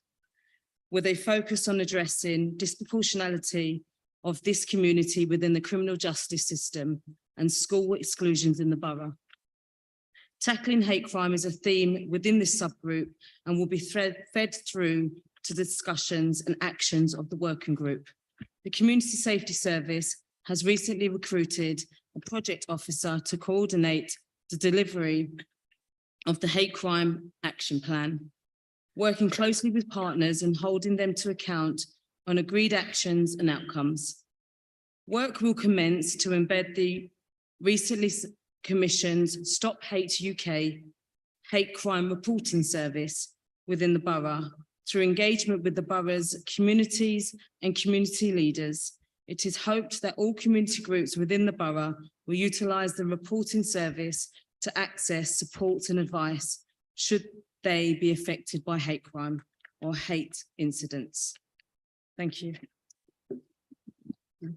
with a focus on addressing disproportionality of this community within the criminal justice system and school exclusions in the borough. Tackling hate crime is a theme within this subgroup and will be fed through to the discussions and actions of the working group. The Community Safety Service has recently recruited a project officer to coordinate the delivery of the hate crime action plan, working closely with partners and holding them to account on agreed actions and outcomes. Work will commence to embed the recently commissioned Stop Hate UK hate crime reporting service within the borough through engagement with the borough's communities and community leaders. It is hoped that all community groups within the borough will utilise the reporting service to access support and advice should they be affected by hate crime or hate incidents. Thank you.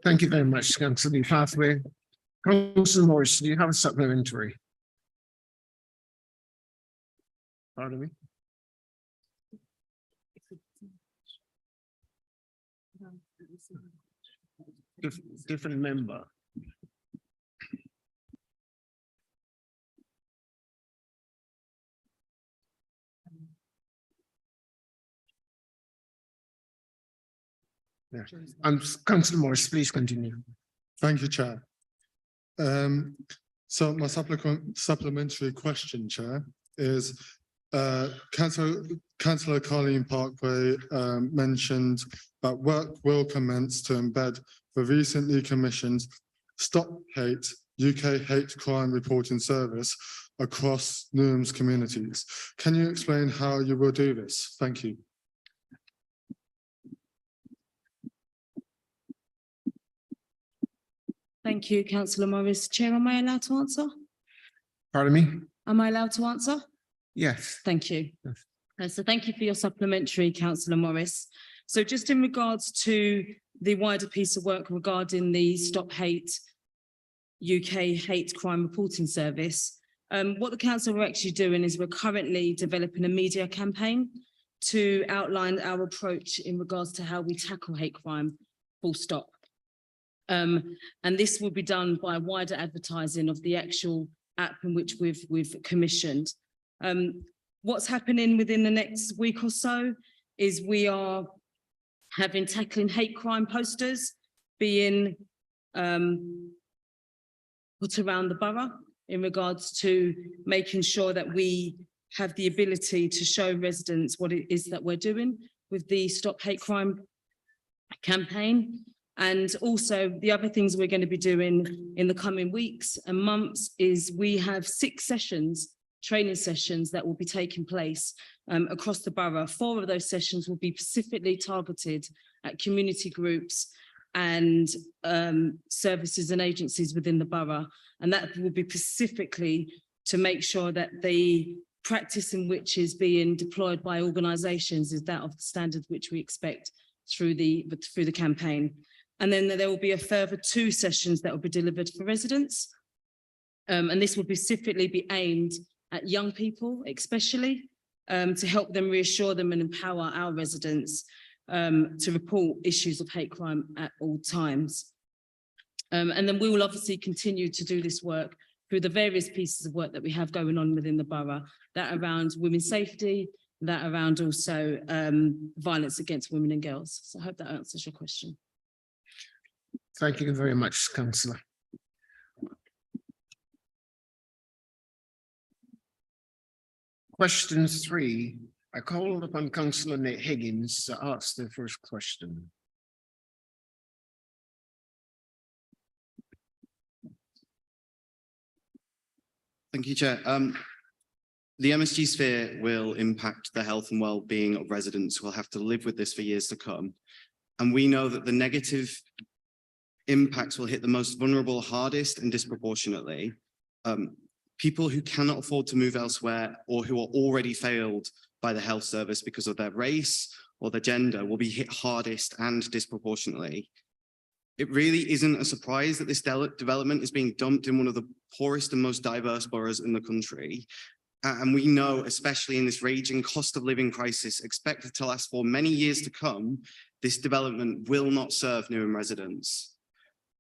Thank you very much, Councillor Pathway. Councillor Morris, do you have a supplementary? Pardon me? Different member. Yeah. Councillor Morris, please continue. Thank you, Chair. So my supplementary question, Chair, is Councillor Colleen Parkway mentioned that work will commence to embed the recently commissioned Stop Hate UK Hate Crime Reporting Service across Newham's communities. Can you explain how you will do this? Thank you. Thank you, Councillor Morris. Chair, am I allowed to answer? Pardon me? Am I allowed to answer? Yes. Thank you. Yes. So thank you for your supplementary, Councillor Morris. So just in regards to the wider piece of work regarding the Stop Hate UK Hate Crime Reporting Service, what the council are actually doing is we're currently developing a media campaign to outline our approach in regards to how we tackle hate crime, full stop. And this will be done by wider advertising of the actual app in which we've commissioned. What's happening within the next week or so is we are having tackling hate crime posters being put around the borough in regards to making sure that we have the ability to show residents what it is that we're doing with the Stop Hate Crime campaign. And also the other things we're going to be doing in the coming weeks and months is we have 6 sessions, training sessions that will be taking place across the borough. 4 of those sessions will be specifically targeted at community groups and services and agencies within the borough. And that will be specifically to make sure that the practice in which is being deployed by organisations is that of the standards which we expect through the campaign. And then there will be a further 2 sessions that will be delivered for residents. And this will specifically be aimed at young people, especially, to help them reassure them and empower our residents to report issues of hate crime at all times. And then we will obviously continue to do this work through the various pieces of work that we have going on within the borough, that around women's safety, that around also violence against women and girls. So I hope that answers your question. Thank you very much, Councillor. Question 3. I called upon Councillor Nate Higgins to ask the first question. Thank you, Chair. The MSG sphere will impact the health and well-being of residents who will have to live with this for years to come. And we know that the negative impacts will hit the most vulnerable hardest and disproportionately. People who cannot afford to move elsewhere or who are already failed by the health service because of their race or their gender will be hit hardest and disproportionately. It really isn't a surprise that this development is being dumped in one of the poorest and most diverse boroughs in the country. And we know, especially in this raging cost of living crisis expected to last for many years to come, this development will not serve Newham residents.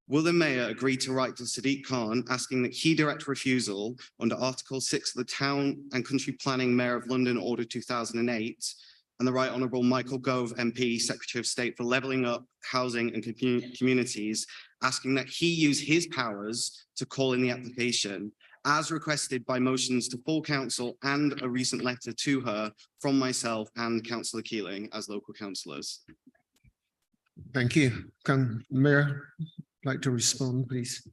Will the Mayor agree to write to Sadiq Khan asking that he direct refusal under Article 6 of the Town and Country Planning Mayor of London Order 2008 and the Right Honourable Michael Gove MP, Secretary of State for Levelling Up Housing and Communities, asking that he use his powers to call in the application as requested by motions to full council and a recent letter to her from myself and Councillor Keeling as local councillors. Thank you. Can Mayor like to respond, please?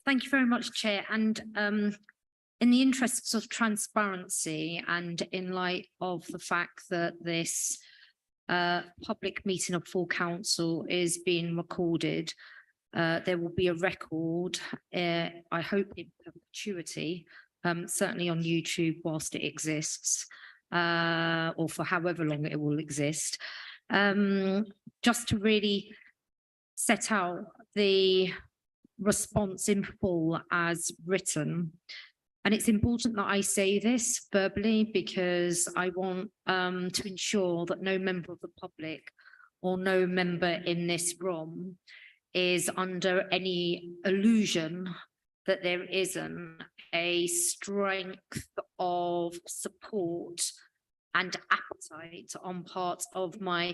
Thank you very much, Chair. And in the interests of transparency and in light of the fact that this public meeting of full council is being recorded, there will be a record, I hope in perpetuity, certainly on YouTube whilst it exists, or for however long it will exist, just to really set out the response in full as written. And it's important that I say this verbally because I want to ensure that no member of the public or no member in this room is under any illusion that there isn't a strength of support and appetite on part of my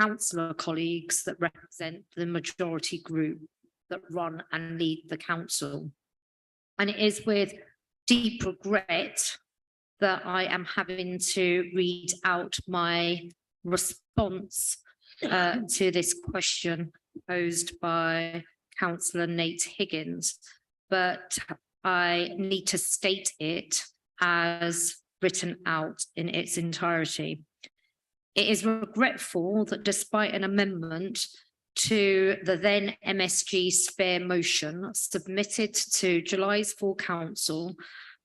councillor colleagues that represent the majority group that run and lead the council. And it is with deep regret that I am having to read out my response to this question posed by Councillor Nate Higgins, but I need to state it as written out in its entirety. It is regretful that despite an amendment to the then MSG spare motion submitted to July's full council,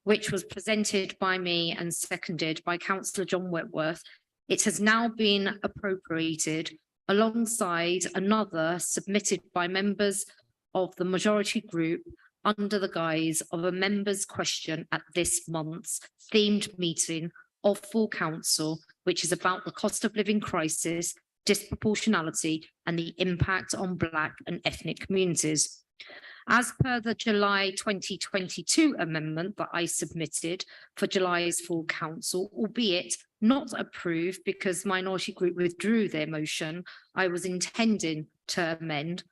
which was presented by me and seconded by Councillor John Wentworth, it has now been appropriated alongside another submitted by members of the majority group under the guise of a member's question at this month's themed meeting of full council, which is about the cost of living crisis, disproportionality, and the impact on Black and ethnic communities. As per the July 2022 amendment that I submitted for July's full council, albeit not approved because minority group withdrew their motion, I was intending to amend.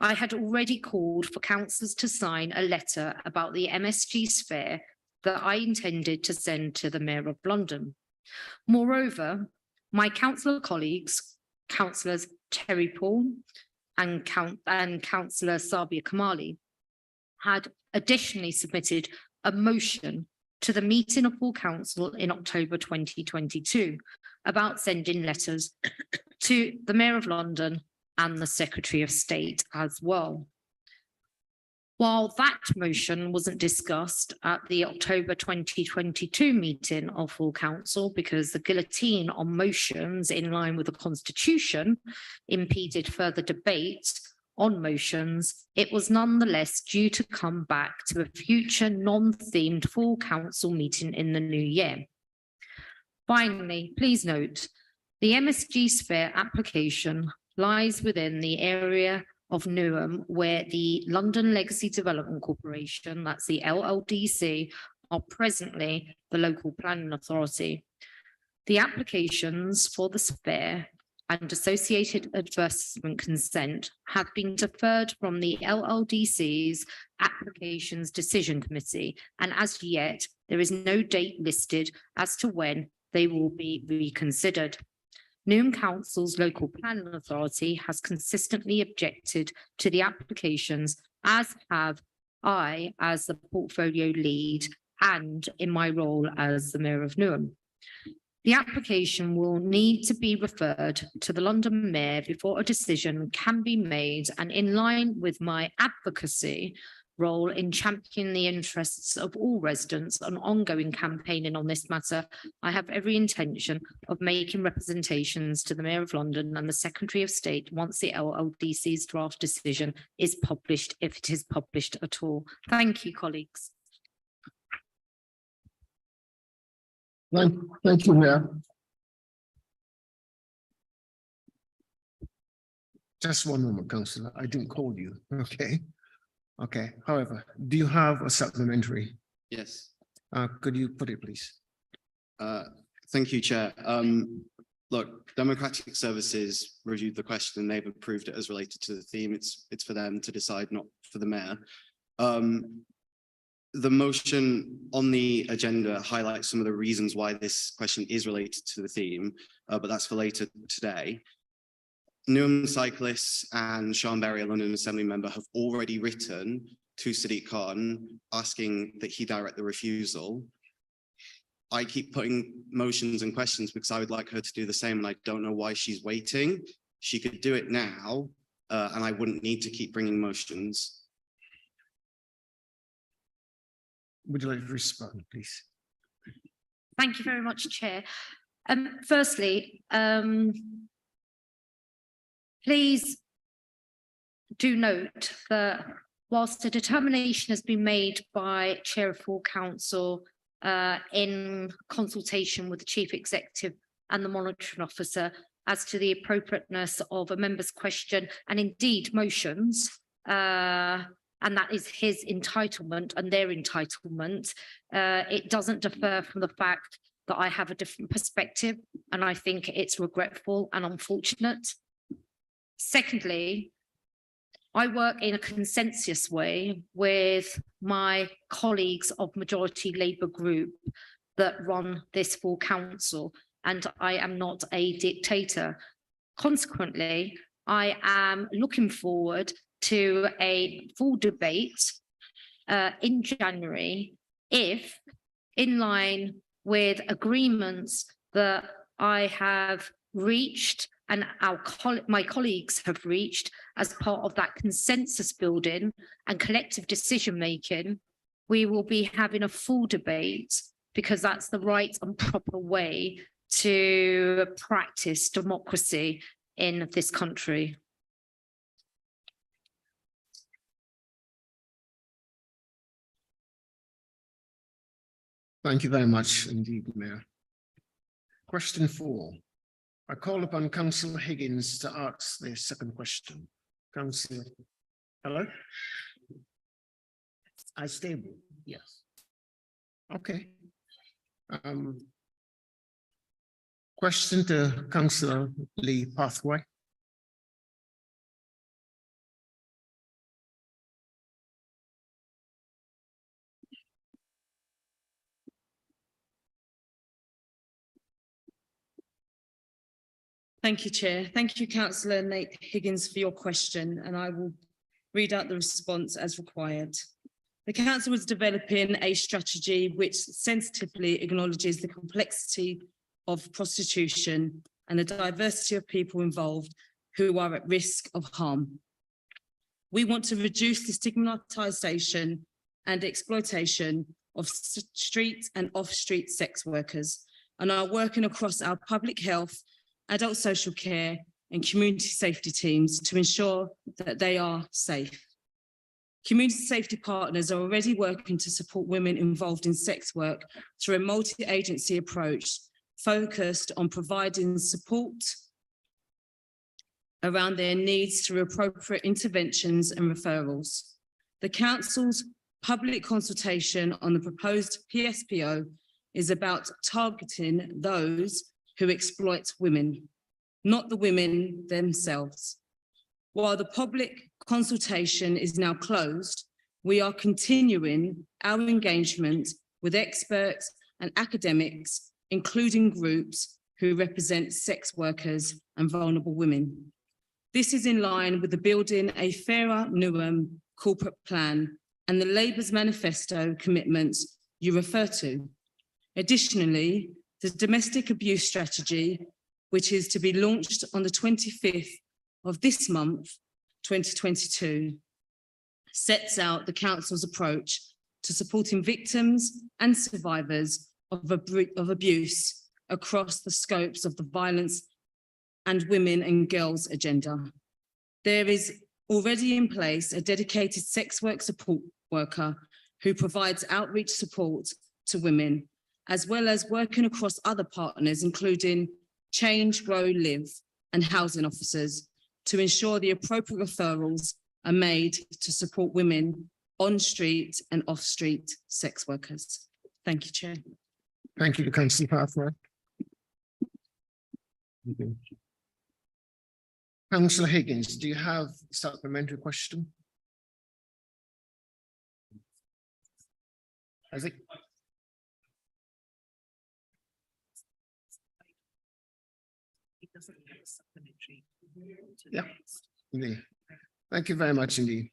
I had already called for councillors to sign a letter about the MSG sphere that I intended to send to the Mayor of London. Moreover, my councillor colleagues, councillors Terry Paul and councillor Sabia Kamali, had additionally submitted a motion to the meeting of full council in October 2022 about sending letters to the Mayor of London and the Secretary of State as well. While that motion wasn't discussed at the October 2022 meeting of full council because the guillotine on motions in line with the Constitution impeded further debate on motions, it was nonetheless due to come back to a future non-themed full council meeting in the new year. Finally, please note, the MSG sphere application lies within the area of Newham, where the London Legacy Development Corporation, that's the LLDC, are presently the local planning authority. The applications for the sphere and associated advertisement consent have been deferred from the LLDC's applications decision committee, and as yet there is no date listed as to when they will be reconsidered. Newham Council's local planning authority has consistently objected to the applications, as have I as the portfolio lead and in my role as the Mayor of Newham. The application will need to be referred to the London Mayor before a decision can be made, and in line with my advocacy role in championing the interests of all residents and ongoing campaigning on this matter, I have every intention of making representations to the Mayor of London and the Secretary of State once the LLDC's draft decision is published, if it is published at all. Thank you, colleagues. Thank you, Mayor. Just one moment, Councillor. I didn't call you. Okay. Okay. However, do you have a supplementary? Yes. Could you put it, please? Thank you, Chair. Look, Democratic Services reviewed the question and they've approved it as related to the theme. It's for them to decide, not for the Mayor. The motion on the agenda highlights some of the reasons why this question is related to the theme, but that's for later today. Newham cyclists and Sean Berry, a London Assembly member, have already written to Sadiq Khan asking that he direct the refusal. I keep putting motions and questions because I would like her to do the same, and I don't know why she's waiting. She could do it now, and I wouldn't need to keep bringing motions. Would you like to respond, please? Thank you very much, Chair. Firstly, please do note that whilst a determination has been made by Chair of Full Council in consultation with the Chief Executive and the Monitoring Officer as to the appropriateness of a member's question and indeed motions, and that is his entitlement and their entitlement, it doesn't defer from the fact that I have a different perspective, and I think it's regretful and unfortunate Secondly, I work in a consensus way with my colleagues of Majority Labour Group that run this full council, and I am not a dictator. Consequently, I am looking forward to a full debate in January if, in line with agreements that I have reached and my colleagues have reached as part of that consensus building and collective decision making, we will be having a full debate, because that's the right and proper way to practice democracy in this country. Thank you very much indeed, Mayor. Question 4. I call upon Councillor Higgins to ask the second question. Councillor, hello? I stable, yes. Okay. Question to Councillor Lee Pathway. Thank you, Chair. Thank you, Councillor Nate Higgins, for your question, and I will read out the response as required. The Council is developing a strategy which sensitively acknowledges the complexity of prostitution and the diversity of people involved who are at risk of harm. We want to reduce the stigmatisation and exploitation of street and off-street sex workers, and are working across our public health, adult social care and community safety teams to ensure that they are safe. Community safety partners are already working to support women involved in sex work through a multi-agency approach focused on providing support around their needs through appropriate interventions and referrals. The Council's public consultation on the proposed PSPO is about targeting those who exploit women, not the women themselves. While the public consultation is now closed, we are continuing our engagement with experts and academics, including groups who represent sex workers and vulnerable women. This is in line with the Building a Fairer Newham corporate plan and the Labour's manifesto commitments you refer to. Additionally, the domestic abuse strategy, which is to be launched on the 25th of this month, 2022, sets out the Council's approach to supporting victims and survivors of abuse across the scopes of the violence and women and girls agenda. There is already in place a dedicated sex work support worker who provides outreach support to women, as well as working across other partners, including Change, Grow, Live and housing officers, to ensure the appropriate referrals are made to support women on street and off street sex workers. Thank you, Chair. Thank you, Councillor Pathway. Councillor Higgins, do you have a supplementary question? Is it? Yeah, indeed. Thank you very much indeed.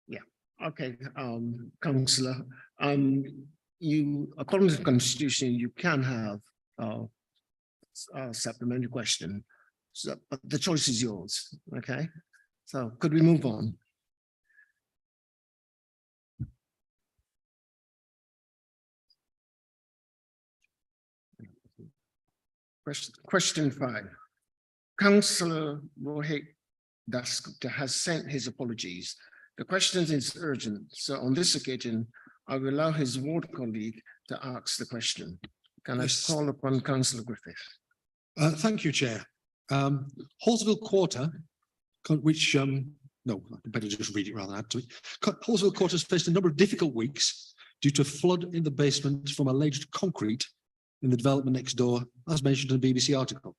Yeah, okay, Councillor, you, according to the Constitution, you can have a supplementary question, so, but the choice is yours, okay? So could we move on? Question 5. Councillor Rohit Dasgupta has sent his apologies. The question is urgent, so on this occasion, I will allow his ward colleague to ask the question. Can I call upon Councillor Griffith? Thank you, Chair. Hallsville Quarter, which No, I better just read it rather than add to it. Hallsville Court has faced a number of difficult weeks due to flood in the basement from alleged concrete in the development next door, as mentioned in the BBC article.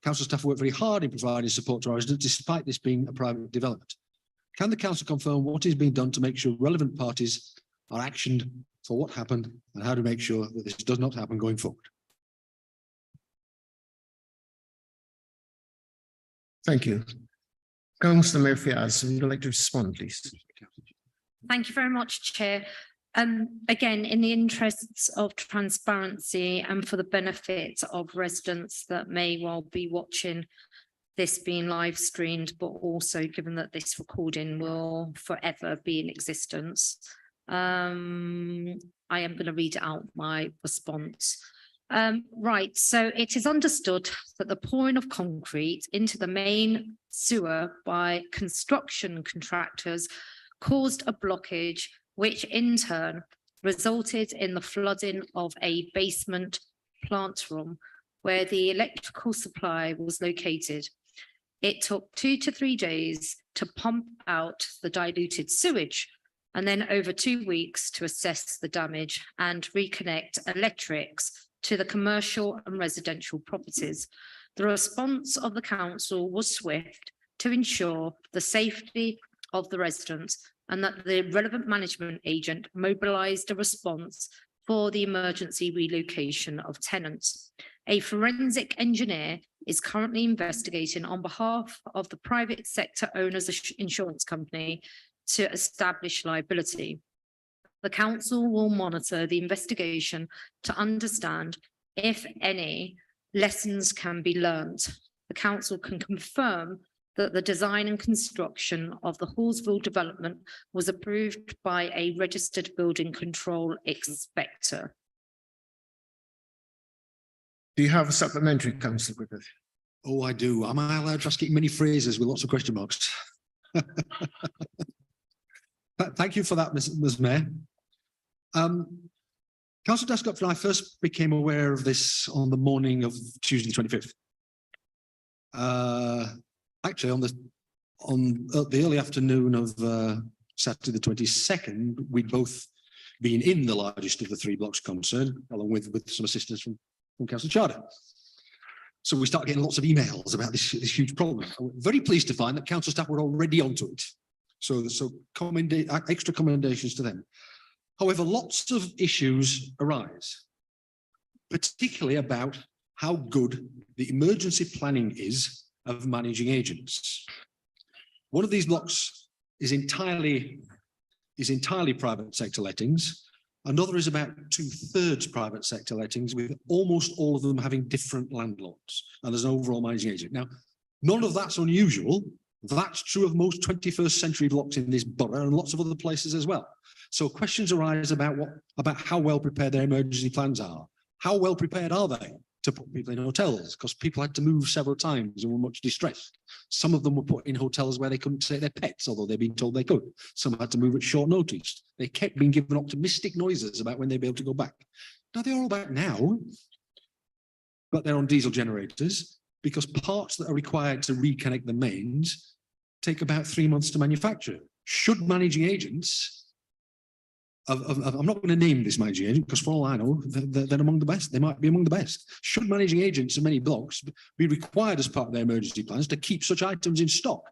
Council staff worked very hard in providing support to our residents, despite this being a private development. Can the council confirm what is being done to make sure relevant parties are actioned for what happened and how to make sure that this does not happen going forward? Thank you. Councillor Murphy-As, would you like to respond, please? Thank you very much, Chair. Again, in the interests of transparency and for the benefit of residents that may well be watching this being live streamed, but also given that this recording will forever be in existence, I am going to read out my response. Right, so it is understood that the pouring of concrete into the main sewer by construction contractors caused a blockage, which in turn resulted in the flooding of a basement plant room where the electrical supply was located. It took 2 to 3 days to pump out the diluted sewage, and then over 2 weeks to assess the damage and reconnect electrics to the commercial and residential properties. The response of the council was swift to ensure the safety of the residents, and that the relevant management agent mobilised a response for the emergency relocation of tenants. A forensic engineer is currently investigating on behalf of the private sector owners insurance company to establish liability. The council will monitor the investigation to understand if any lessons can be learned. The council can confirm that the design and construction of the Hallsville development was approved by a registered building control inspector. Do you have a supplementary, Councillor Griffith? Oh, I do. Am I allowed to ask it in many phrases with lots of question marks? Thank you for that, Ms. Mayor. Councillor Descott and I first became aware of this on the morning of Tuesday, the 25th. Actually, on the early afternoon of Saturday, the 22nd, we'd both been in the largest of the 3 blocks concerned, along with some assistance from Councillor Charter. So we started getting lots of emails about this huge problem. I'm very pleased to find that council staff were already onto it. So extra commendations to them. However, lots of issues arise, particularly about how good the emergency planning is of managing agents. One of these blocks is entirely private sector lettings. Another is about 2/3 private sector lettings, with almost all of them having different landlords, and there's an overall managing agent. Now, none of that's unusual. That's true of most 21st century blocks in this borough and lots of other places as well. So questions arise about how well prepared their emergency plans are. How well prepared are they to put people in hotels? Because people had to move several times and were much distressed. Some of them were put in hotels where they couldn't take their pets, although they'd been told they could. Some had to move at short notice. They kept being given optimistic noises about when they'd be able to go back. Now they're all back now, but they're on diesel generators, because parts that are required to reconnect the mains take about 3 months to manufacture. Should managing agents I'm not going to name this managing agent, because for all I know, they're among the best. They might be among the best. Should managing agents in many blocks be required as part of their emergency plans to keep such items in stock?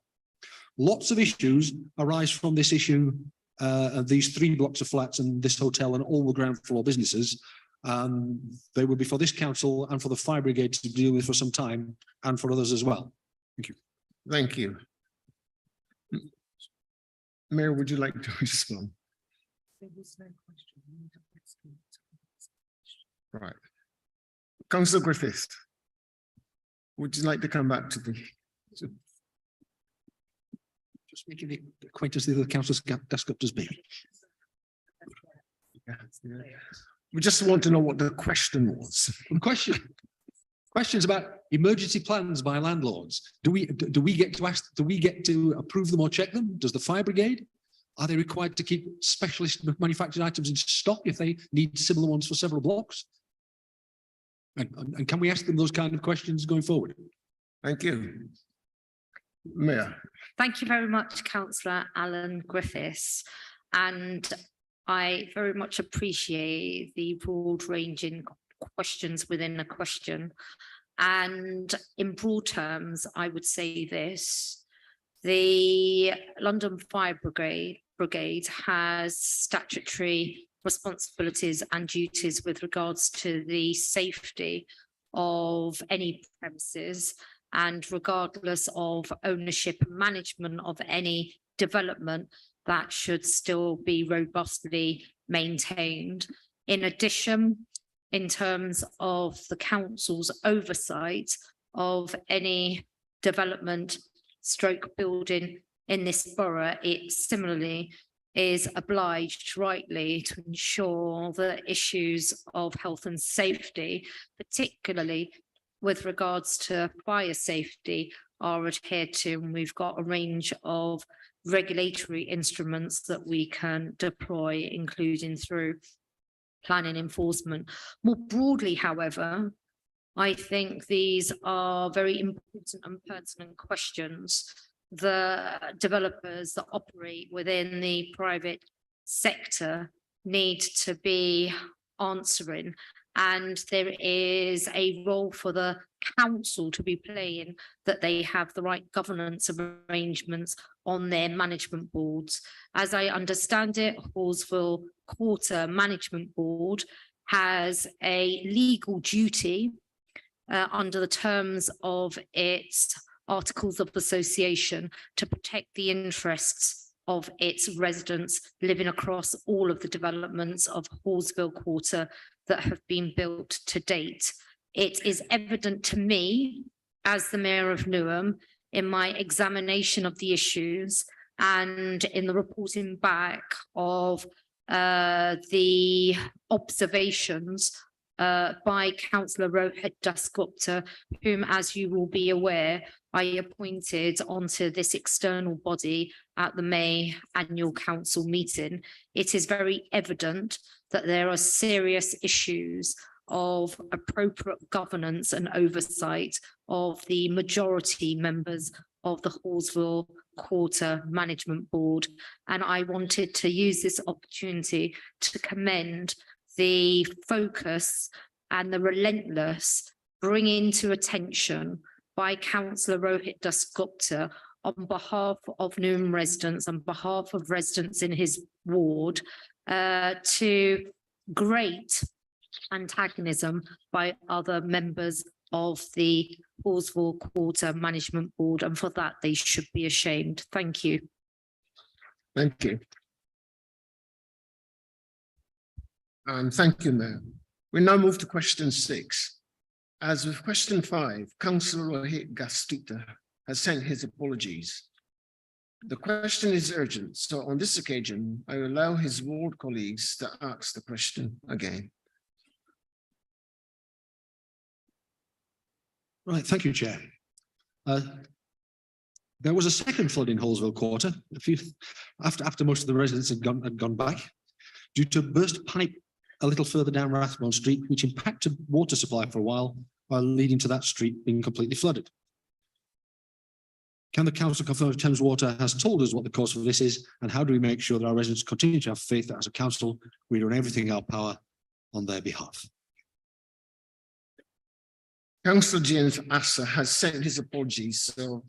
Lots of issues arise from this issue of these 3 blocks of flats and this hotel and all the ground floor businesses. They will be for this council and for the fire brigade to deal with for some time, and for others as well. Thank you. Thank you. Mayor, would you like to respond? Right. Councillor Griffith, would you like to come back to the? Just making the acquaintance of the council's desk up to speak. We just want to know what the question was. Questions about emergency plans by landlords. Do we get to ask? Do we get to approve them or check them? Does the fire brigade? Are they required to keep specialist manufactured items in stock if they need similar ones for several blocks? And can we ask them those kind of questions going forward? Thank you. Mayor. Thank you very much, Councillor Alan Griffiths. And I very much appreciate the broad-ranging questions within a question. And in broad terms, I would say this: the London Fire Brigade has statutory responsibilities and duties with regards to the safety of any premises, and regardless of ownership and management of any development, that should still be robustly maintained. In addition, in terms of the council's oversight of any development stroke building in this borough, it similarly is obliged rightly to ensure the issues of health and safety, particularly with regards to fire safety, are adhered to, and we've got a range of regulatory instruments that we can deploy, including through planning enforcement. More broadly, however, I think these are very important and pertinent questions. The developers that operate within the private sector need to be answering, and there is a role for the council to be playing, that they have the right governance arrangements on their management boards. As I understand it, Hallsville Quarter Management Board has a legal duty under the terms of its Articles of Association to protect the interests of its residents living across all of the developments of Hallsville Quarter that have been built to date. It is evident to me, as the Mayor of Newham, in my examination of the issues and in the reporting back of the observations by Councillor Rohit Dasgupta, whom, as you will be aware, I appointed onto this external body at the May annual council meeting. It is very evident that there are serious issues of appropriate governance and oversight of the majority members of the Hallsville Quarter Management Board. And I wanted to use this opportunity to commend the focus and the relentless bringing to attention by Councillor Rohit Dasgupta on behalf of Newham residents, on behalf of residents in his ward, to great antagonism by other members of the Hallsville Quarter Management Board, and for that they should be ashamed. Thank you. Thank you. Thank you, Mayor. We now move to question 6. As with question 5, Councillor Rohit Dasgupta has sent his apologies. The question is urgent, so on this occasion, I will allow his ward colleagues to ask the question again. Right, thank you, Chair. There was a second flood in Hallsville Quarter after most of the residents had gone back, due to a burst pipe a little further down Rathbone Street, which impacted water supply for a while leading to that street being completely flooded. Can the council confirm if Thames Water has told us what the cause of this is, and how do we make sure that our residents continue to have faith that as a council we do everything in our power on their behalf? Councillor James Asser has sent his apologies, so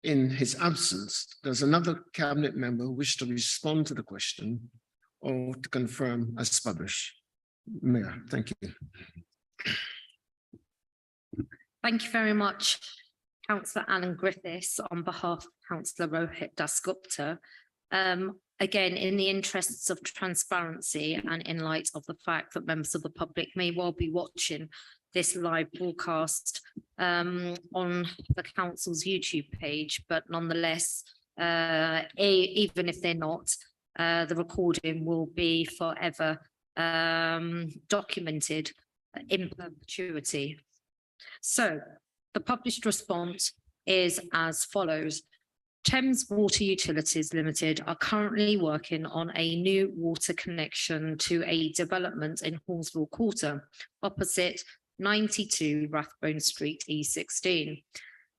in his absence, does another cabinet member wish to respond to the question or to confirm as published? Mayor, thank you. Thank you very much, Councillor Alan Griffiths, on behalf of Councillor Rohit Dasgupta. Again, in the interests of transparency and in light of the fact that members of the public may well be watching this live broadcast on the council's YouTube page, but nonetheless, even if they're not, the recording will be forever documented in perpetuity. So the published response is as follows. Thames Water Utilities Limited are currently working on a new water connection to a development in Hallsville Quarter, opposite 92 Rathbone Street, E16.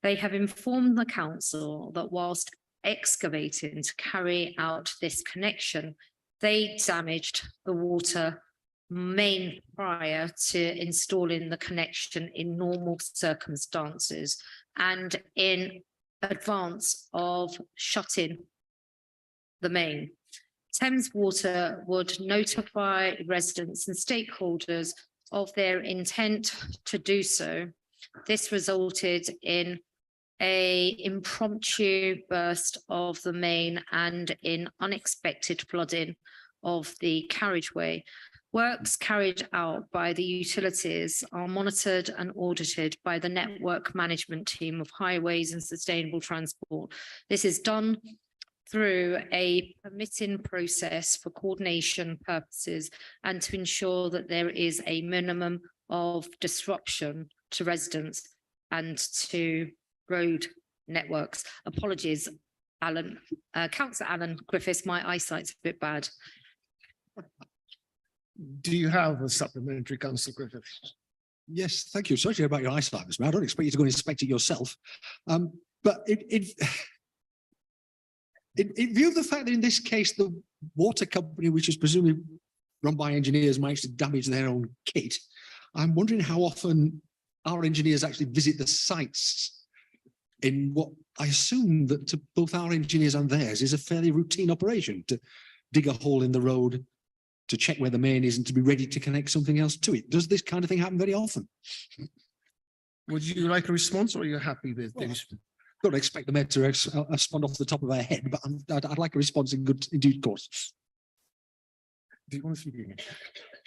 They have informed the council that whilst excavating to carry out this connection, they damaged the water main prior to installing the connection in normal circumstances and in advance of shutting the main. Thames Water would notify residents and stakeholders of their intent to do so. This resulted in an impromptu burst of the main and in unexpected flooding of the carriageway. Works carried out by the utilities are monitored and audited by the network management team of highways and sustainable transport. This is done through a permitting process for coordination purposes and to ensure that there is a minimum of disruption to residents and to road networks. Apologies, Alan, Councillor Alan Griffiths, my eyesight's a bit bad. Do you have a supplementary, Councillor Griffiths? Yes, thank you. Sorry to hear about your eyesight, Mr. Mayor. I don't expect you to go and inspect it yourself. But in view of the fact that in this case, the water company, which is presumably run by engineers, managed to damage their own kit, I'm wondering how often our engineers actually visit the sites in what I assume that to both our engineers and theirs is a fairly routine operation to dig a hole in the road, to check where the main is and to be ready to connect something else to it. Does this kind of thing happen very often? Would you like a response or are you happy with this? Don't expect the mayor to respond off the top of her head, but I'd like a response in due course. Do you want to speak again?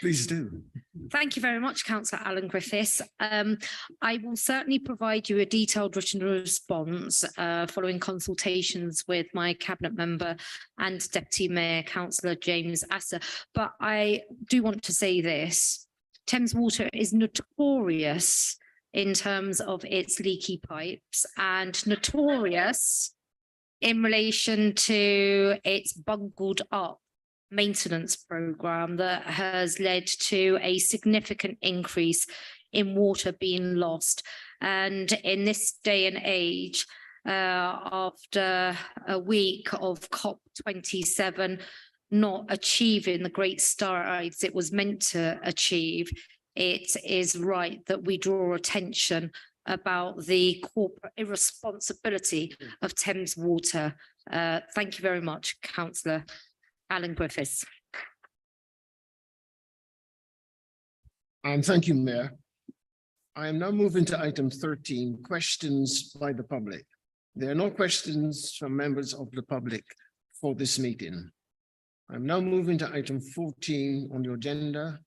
Please do. Thank you very much, Councillor Alan Griffiths. I will certainly provide you a detailed written response following consultations with my cabinet member and Deputy Mayor, Councillor James Asser. But I do want to say this. Thames Water is notorious in terms of its leaky pipes and notorious in relation to its bungled up maintenance programme that has led to a significant increase in water being lost. And in this day and age, after a week of COP27 not achieving the great strides it was meant to achieve, it is right that we draw attention about the corporate irresponsibility of Thames Water. Thank you very much, Councillor Alan Griffiths. And thank you, Mayor. I am now moving to item 13, questions by the public. There are no questions from members of the public for this meeting. I'm now moving to item 14 on your agenda,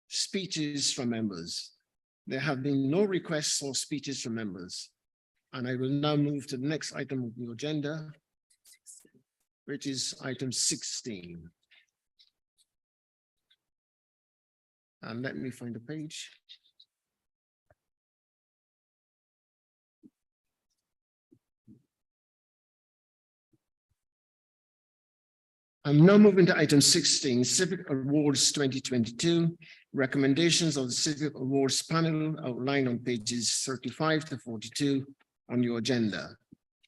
speeches from members. There have been no requests for speeches from members. And I will now move to the next item of your agenda, which is item 16. And let me find the page. I'm now moving to item 16, Civic Awards 2022, recommendations of the Civic Awards panel outlined on pages 35 to 42 on your agenda.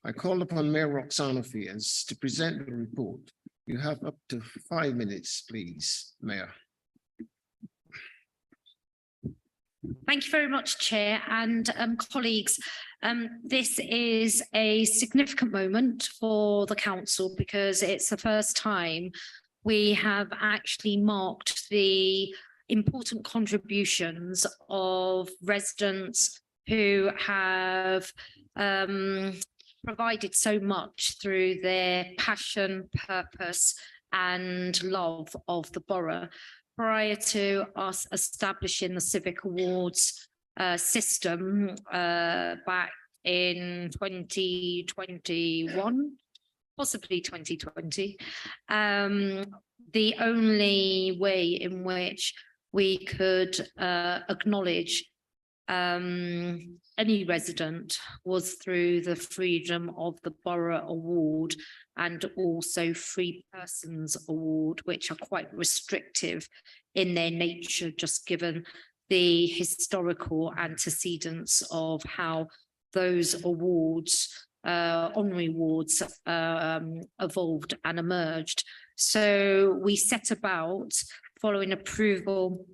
I call upon Mayor Roxana Fiers to present the report. You have up to 5 minutes, please, Mayor. Thank you very much, Chair and colleagues. This is a significant moment for the council because it's the first time we have actually marked the important contributions of residents who have provided so much through their passion, purpose and love of the borough. Prior to us establishing the Civic Awards system back in 2021, possibly 2020, the only way in which we could acknowledge any resident was through the Freedom of the Borough Award and also Free Persons Award, which are quite restrictive in their nature, just given the historical antecedents of how those awards, honorary awards, evolved and emerged. So we set about, following approval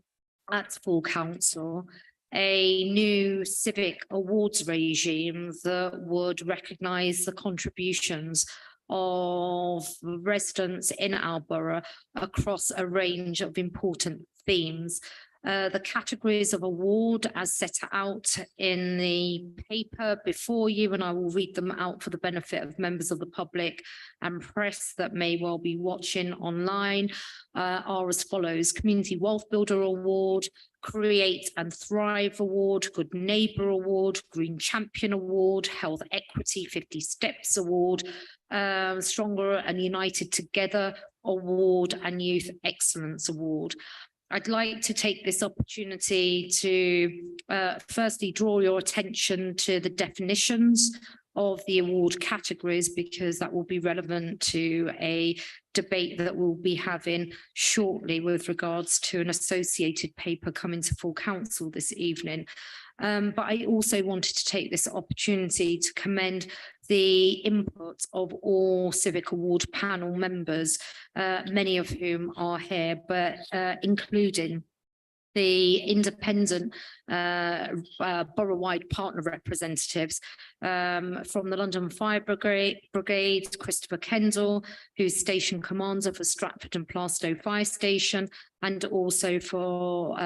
at full council, a new civic awards regime that would recognise the contributions of residents in our borough across a range of important themes. The categories of award as set out in the paper before you, and I will read them out for the benefit of members of the public and press that may well be watching online, are as follows: Community Wealth Builder Award, Create and Thrive Award, Good Neighbour Award, Green Champion Award, Health Equity 50 Steps Award, Stronger and United Together Award, and Youth Excellence Award. I'd like to take this opportunity to firstly draw your attention to the definitions of the award categories, because that will be relevant to a debate that we'll be having shortly with regards to an associated paper coming to full council this evening. But I also wanted to take this opportunity to commend the input of all Civic Award panel members, many of whom are here, but including the independent borough-wide partner representatives from the London Fire Brigade, Christopher Kendall, who's station commander for Stratford and Plaistow Fire Station, and also for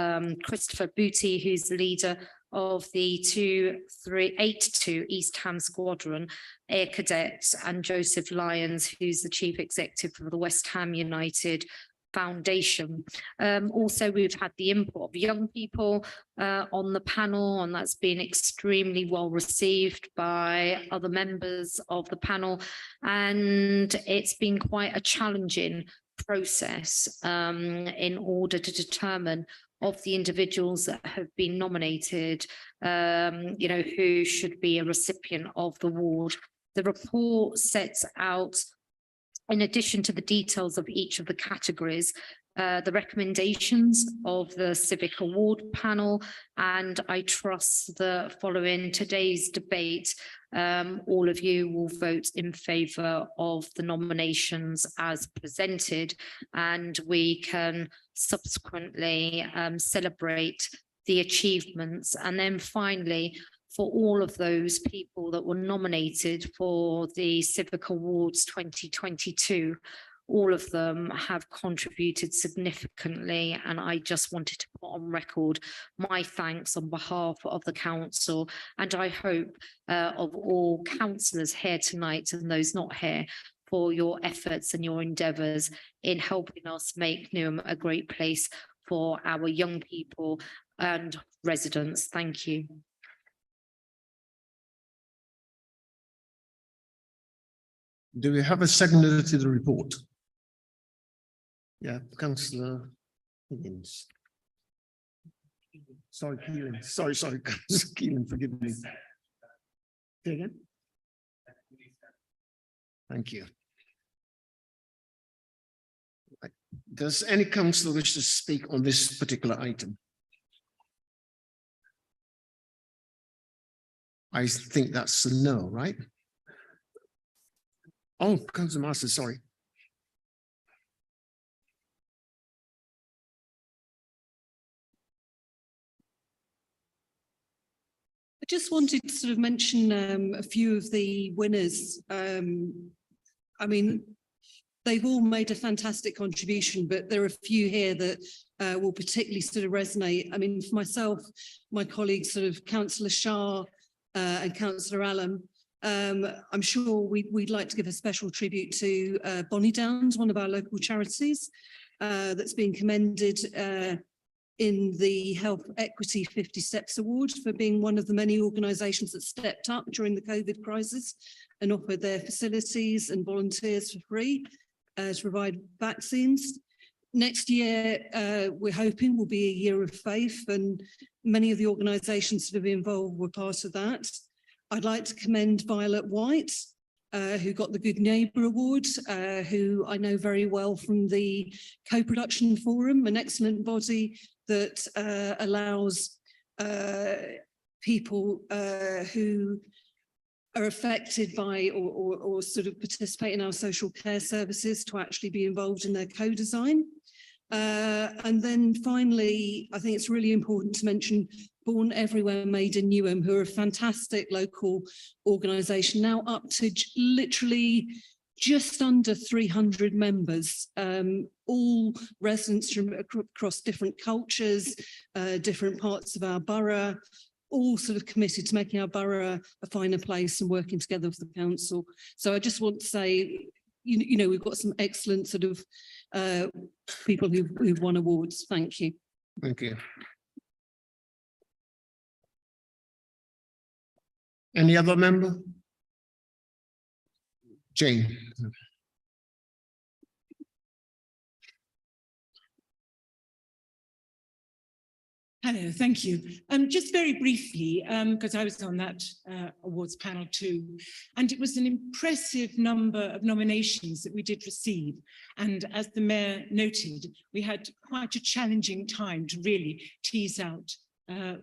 Christopher Booty, who's the leader of the 2382 East Ham Squadron Air Cadets, and Joseph Lyons, who's the Chief Executive of the West Ham United Foundation. Also, we've had the input of young people on the panel, and that's been extremely well received by other members of the panel. And it's been quite a challenging process in order to determine of the individuals that have been nominated, who should be a recipient of the award. The report sets out, in addition to the details of each of the categories, the recommendations of the Civic Award panel, and I trust that following today's debate, all of you will vote in favour of the nominations as presented, and we can subsequently celebrate the achievements. And then finally, for all of those people that were nominated for the Civic Awards 2022, all of them have contributed significantly, and I just wanted to put on record my thanks on behalf of the council, and I hope of all councillors here tonight and those not here, for your efforts and your endeavours in helping us make Newham a great place for our young people and residents. Thank you. Do we have a seconder to the report? Yeah, Councillor Higgins. Sorry, Keelan. Sorry, Keelan, forgive me. Say again? Thank you. Does any councillor wish to speak on this particular item? I think that's a no, right? Oh, Councillor Master, sorry. I just wanted to sort of mention a few of the winners. I mean, they've all made a fantastic contribution, but there are a few here that will particularly sort of resonate. I mean, for myself, my colleagues, sort of Councillor Shah and Councillor Allen, I'm sure we'd like to give a special tribute to Bonnie Downs, one of our local charities, that's been commended in the Health Equity 50 Steps Award for being one of the many organisations that stepped up during the COVID crisis and offered their facilities and volunteers for free to provide vaccines. Next year, we're hoping will be a year of faith, and many of the organisations that have been involved were part of that. I'd like to commend Violet White, who got the Good Neighbour Award, who I know very well from the Co-Production Forum, an excellent body that allows people who are affected by or sort of participate in our social care services to actually be involved in their co-design. And then finally, I think it's really important to mention Born Everywhere Made in Newham, who are a fantastic local organisation, now up to literally just under 300 members, all residents from across different cultures, different parts of our borough, all sort of committed to making our borough a finer place and working together with the council. So I just want to say, you know, we've got some excellent sort of people who've won awards. Thank you. Thank you. Any other member? Jane. Hello, thank you. Just very briefly, because I was on that awards panel too, and it was an impressive number of nominations that we did receive. And as the Mayor noted, we had quite a challenging time to really tease out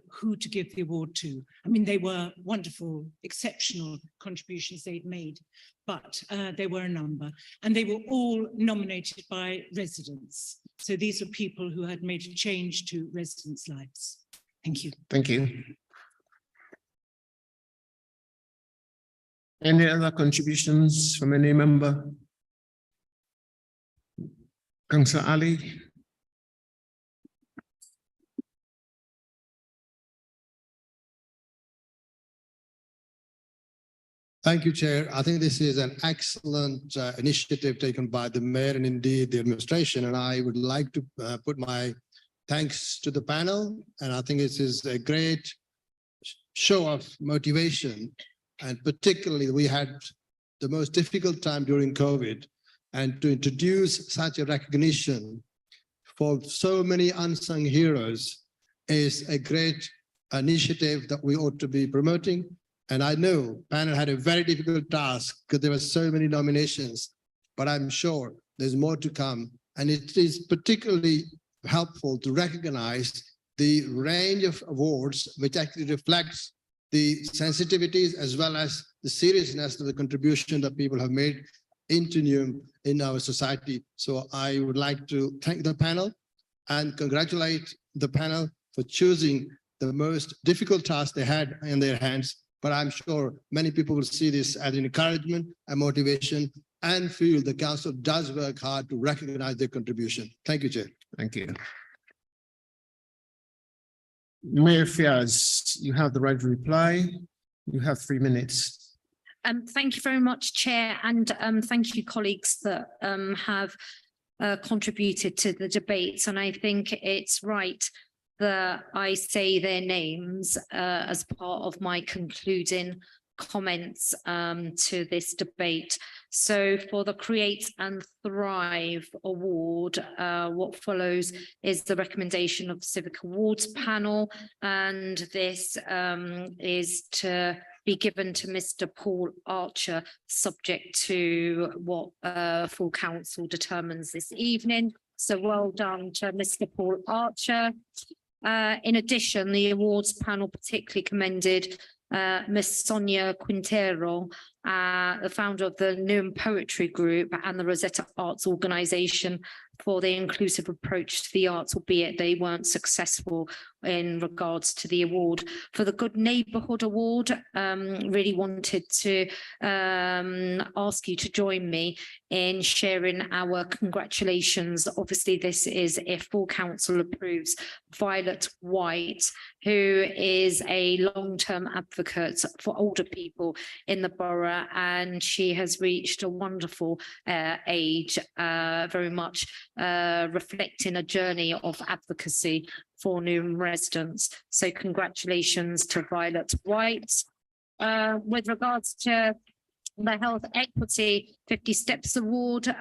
who to give the award to. I mean, they were wonderful, exceptional contributions they'd made, but there were a number, and they were all nominated by residents. So these were people who had made a change to residents' lives. Thank you. Thank you. Any other contributions from any member? Councillor Ali. Thank you, Chair. I think this is an excellent initiative taken by the Mayor and indeed the administration. And I would like to put my thanks to the panel. And I think this is a great show of motivation. And particularly, we had the most difficult time during COVID. And to introduce such a recognition for so many unsung heroes is a great initiative that we ought to be promoting. And I know panel had a very difficult task because there were so many nominations, but I'm sure there's more to come. And it is particularly helpful to recognize the range of awards, which actually reflects the sensitivities as well as the seriousness of the contribution that people have made into Newham in our society. So I would like to thank the panel and congratulate the panel for choosing the most difficult task they had in their hands. But I'm sure many people will see this as an encouragement and motivation and feel the council does work hard to recognize their contribution. Thank you, Chair. Thank you. Mayor Fiaz, you have the right to reply. You have 3 minutes. Thank you very much, Chair, and thank you, colleagues that have contributed to the debates. And I think it's right that I say their names as part of my concluding comments to this debate. So for the Create and Thrive Award, what follows is the recommendation of the Civic Awards panel, and this is to be given to Mr. Paul Archer, subject to what full council determines this evening. So well done to Mr. Paul Archer. In addition, the awards panel particularly commended Miss Sonia Quintero, the founder of the Newham Poetry Group and the Rosetta Arts Organisation, for the inclusive approach to the arts, albeit they weren't successful in regards to the award. For the Good Neighbourhood Award, really wanted to ask you to join me in sharing our congratulations. Obviously, this is if full council approves Violet White, who is a long-term advocate for older people in the borough, and she has reached a wonderful age, very much reflecting a journey of advocacy for Newham residents. So congratulations to Violet White. With regards to the Health Equity 50 Steps Award,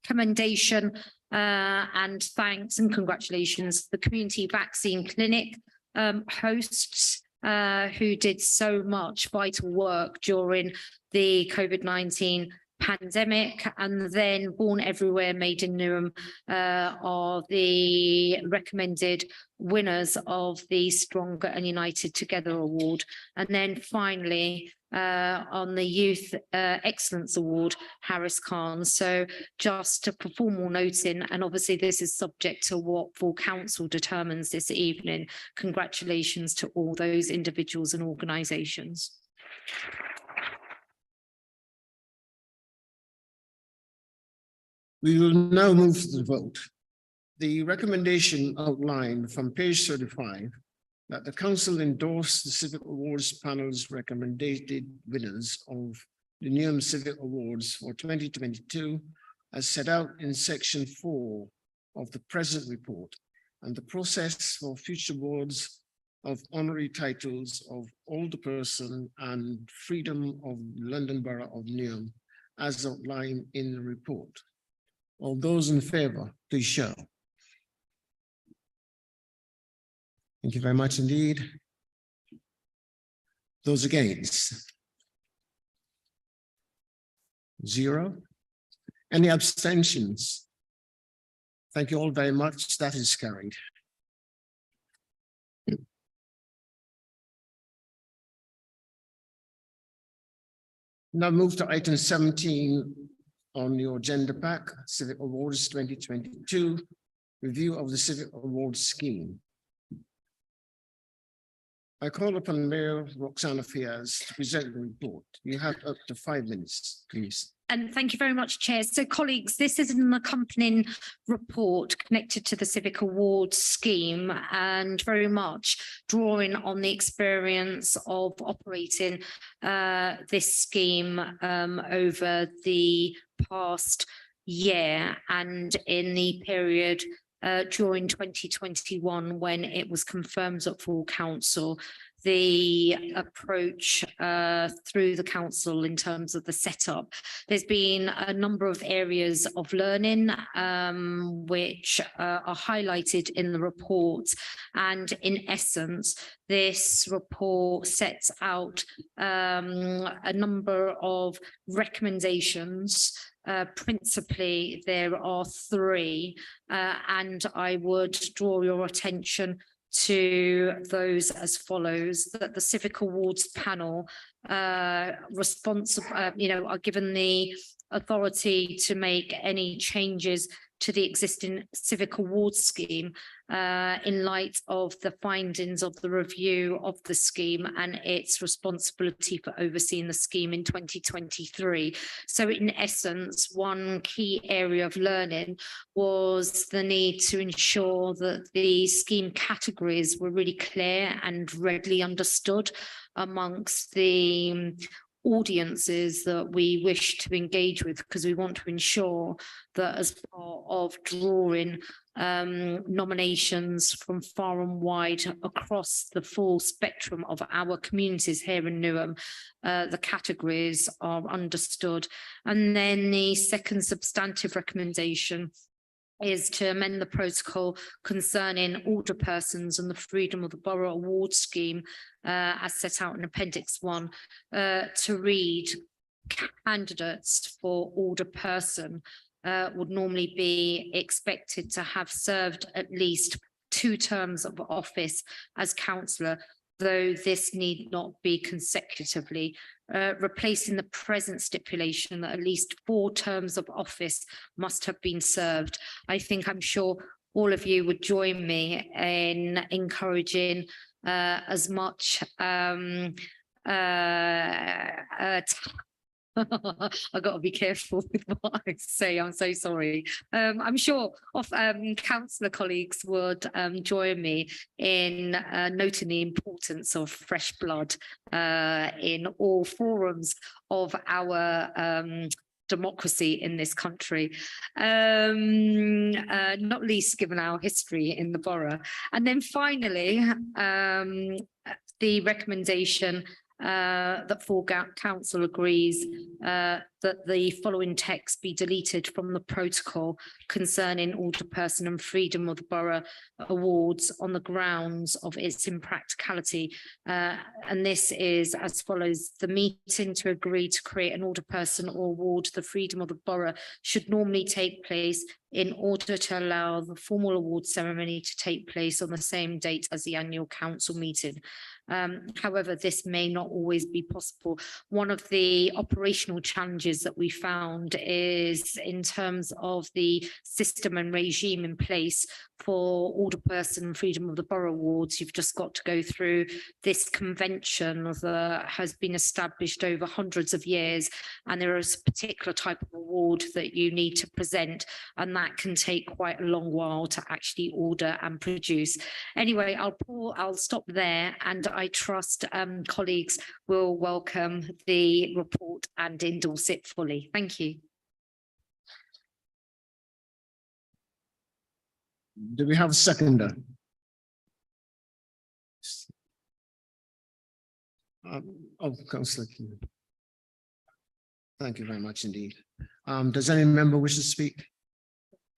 commendation and thanks and congratulations to the Community Vaccine Clinic hosts who did so much vital work during the COVID-19 pandemic, and then Born Everywhere, Made in Newham are the recommended winners of the Stronger and United Together Award. And then finally, on the Youth Excellence Award, Harris Khan. So just a formal noting, and obviously this is subject to what full council determines this evening. Congratulations to all those individuals and organisations. We will now move to the vote. The recommendation outlined from page 35 that the council endorse the Civic Awards panel's recommended winners of the Newham Civic Awards for 2022 as set out in section 4 of the present report, and the process for future awards of honorary titles of Older Person and Freedom of London Borough of Newham as outlined in the report. All those in favour, please show. Thank you very much indeed. Those against? 0. Any abstentions? Thank you all very much. That is carried. Now move to item 17 on your agenda pack, Civic Awards 2022, review of the Civic Awards scheme. I call upon Mayor Roxana Fiaz to present the report. You have up to 5 minutes, please. And thank you very much, Chair. So colleagues, this is an accompanying report connected to the Civic Awards scheme and very much drawing on the experience of operating this scheme over the past year and in the period during 2021 when it was confirmed at full council. The approach through the council in terms of the setup. There's been a number of areas of learning which are highlighted in the report, and in essence this report sets out a number of recommendations. Principally there are 3 and I would draw your attention to those as follows: that the Civic Awards panel responsible, are given the authority to make any changes to the existing Civic Awards scheme in light of the findings of the review of the scheme and its responsibility for overseeing the scheme in 2023. So in essence, one key area of learning was the need to ensure that the scheme categories were really clear and readily understood amongst the audiences that we wish to engage with, because we want to ensure that as part of drawing nominations from far and wide across the full spectrum of our communities here in Newham, the categories are understood. And then the second substantive recommendation is to amend the protocol concerning older persons and the Freedom of the Borough Award scheme as set out in Appendix 1 to read: candidates for older person would normally be expected to have served at least 2 terms of office as councillor, though this need not be consecutively, replacing the present stipulation that at least 4 terms of office must have been served. I'm sure all of you would join me in encouraging as much I've got to be careful with what I say. I'm so sorry. I'm sure councillor colleagues would join me in noting the importance of fresh blood in all forums of our democracy in this country, not least given our history in the borough. And then finally, the recommendation that full council agrees that the following text be deleted from the protocol concerning alderperson and freedom of the borough awards on the grounds of its impracticality. And this is as follows: the meeting to agree to create an alderperson or award the freedom of the borough should normally take place in order to allow the formal award ceremony to take place on the same date as the annual council meeting. However, this may not always be possible. One of the operational challenges that we found is in terms of the system and regime in place for alderperson and freedom of the borough awards. You've just got to go through this convention that has been established over hundreds of years, and there is a particular type of award that you need to present, and that can take quite a long while to actually order and produce. Anyway, I'll stop there, and I trust colleagues will welcome the report and endorse it fully. Thank you. Do we have a seconder? Oh, Councillor King. Thank you very much indeed. Does any member wish to speak?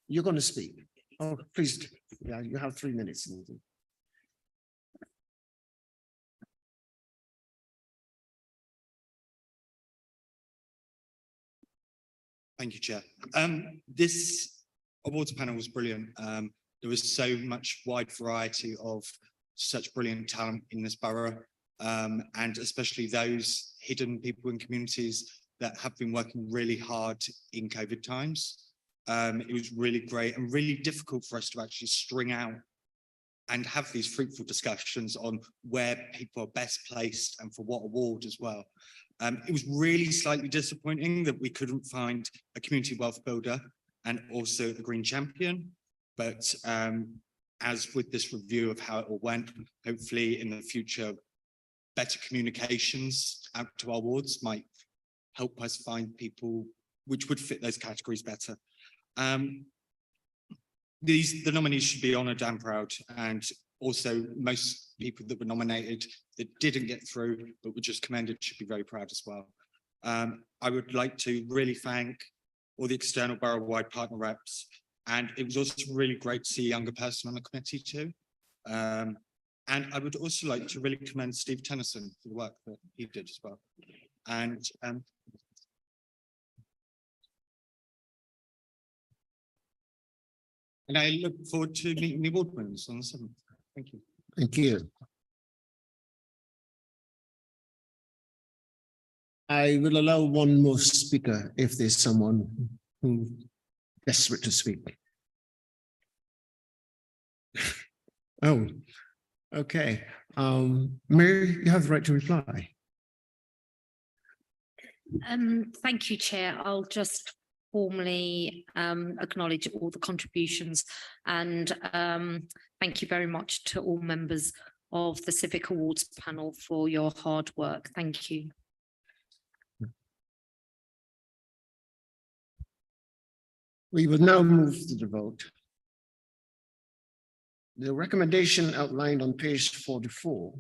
You're going to speak. Oh, please. Yeah, you have 3 minutes. Thank you, Chair. This awards panel was brilliant. There was so much wide variety of such brilliant talent in this borough, and especially those hidden people in communities that have been working really hard in COVID times. It was really great and really difficult for us to actually string out and have these fruitful discussions on where people are best placed and for what award as well. It was really slightly disappointing that we couldn't find a community wealth builder and also a green champion. But as with this review of how it all went, hopefully in the future, better communications out to our wards might help us find people which would fit those categories better. The nominees should be honoured and proud, and also most people that were nominated that didn't get through but were just commended should be very proud as well. I would like to really thank all the external borough-wide partner reps, and it was also really great to see a younger person on the committee too. And I would also like to really commend Steve Tennyson for the work that he did as well. And I look forward to meeting the award winners on the 7th. Thank you. Thank you. I will allow one more speaker if there's someone who desperate to speak. Oh, okay. Mary, you have the right to reply. Thank you, Chair. I'll just formally acknowledge all the contributions, and thank you very much to all members of the Civic Awards panel for your hard work. Thank you. We will now move to the vote. The recommendation outlined on page 44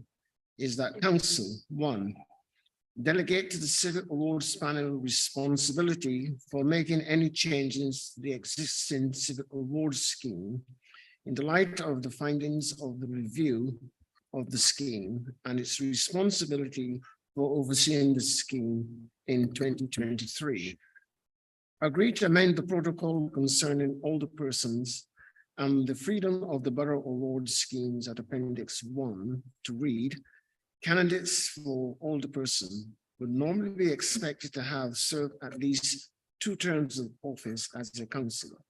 is that Council, 1, delegate to the Civic Awards panel responsibility for making any changes to the existing Civic Awards scheme in the light of the findings of the review of the scheme and its responsibility for overseeing the scheme in 2023. Agree to amend the protocol concerning older persons and the freedom of the borough award schemes at Appendix 1 to read: candidates for older person would normally be expected to have served at least 2 terms of office as a councillor.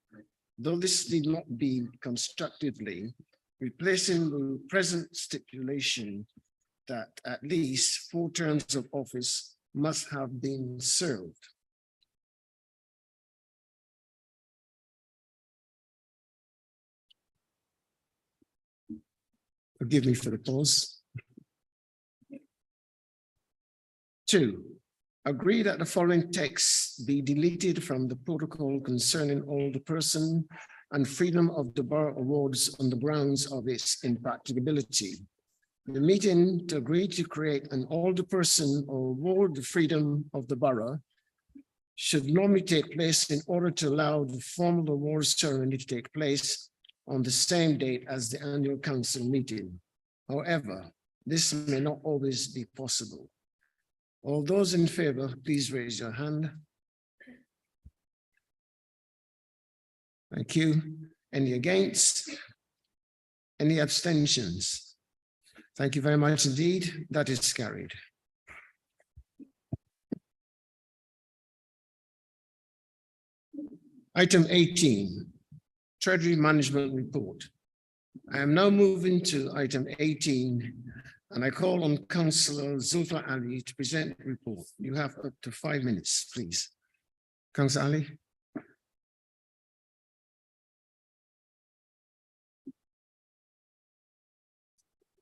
Though this need not be constructively, replacing the present stipulation that at least 4 terms of office must have been served. Forgive me for the pause. 2, agree that the following text be deleted from the protocol concerning older person and freedom of the borough awards on the grounds of its impracticability. The meeting to agree to create an alderperson or ward the freedom of the borough should normally take place in order to allow the formal award ceremony to take place on the same date as the annual council meeting. However, this may not always be possible. All those in favor, please raise your hand. Thank you. Any against? Any abstentions? Thank you very much indeed. That is carried. Item 18, Treasury Management Report. I am now moving to item 18, and I call on Councillor Zulfa Ali to present the report. You have up to 5 minutes, please. Councillor Ali.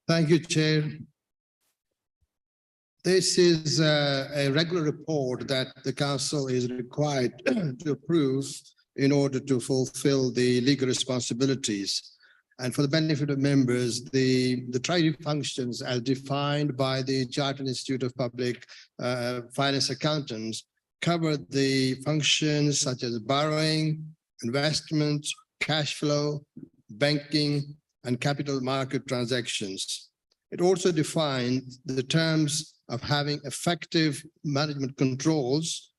Thank you, Chair. This is a regular report that the council is required to approve in order to fulfill the legal responsibilities. And for the benefit of members, the treasury functions as defined by the Chartered Institute of Public Finance Accountants cover the functions such as borrowing, investment, cash flow, banking, and capital market transactions. It also defines the terms of having effective management controls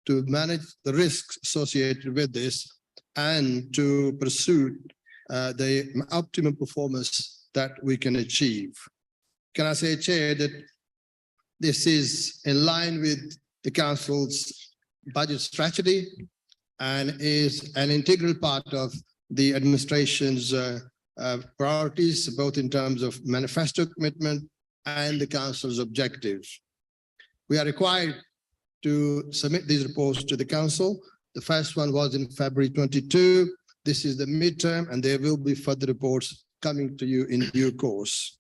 to manage the risks associated with this and to pursue the optimum performance that we can achieve. Can I say, Chair, that this is in line with the Council's budget strategy and is an integral part of the administration's priorities, both in terms of manifesto commitment and the Council's objectives. We are required to submit these reports to the Council. The first one was in February 22. This is the midterm, and there will be further reports coming to you in due course.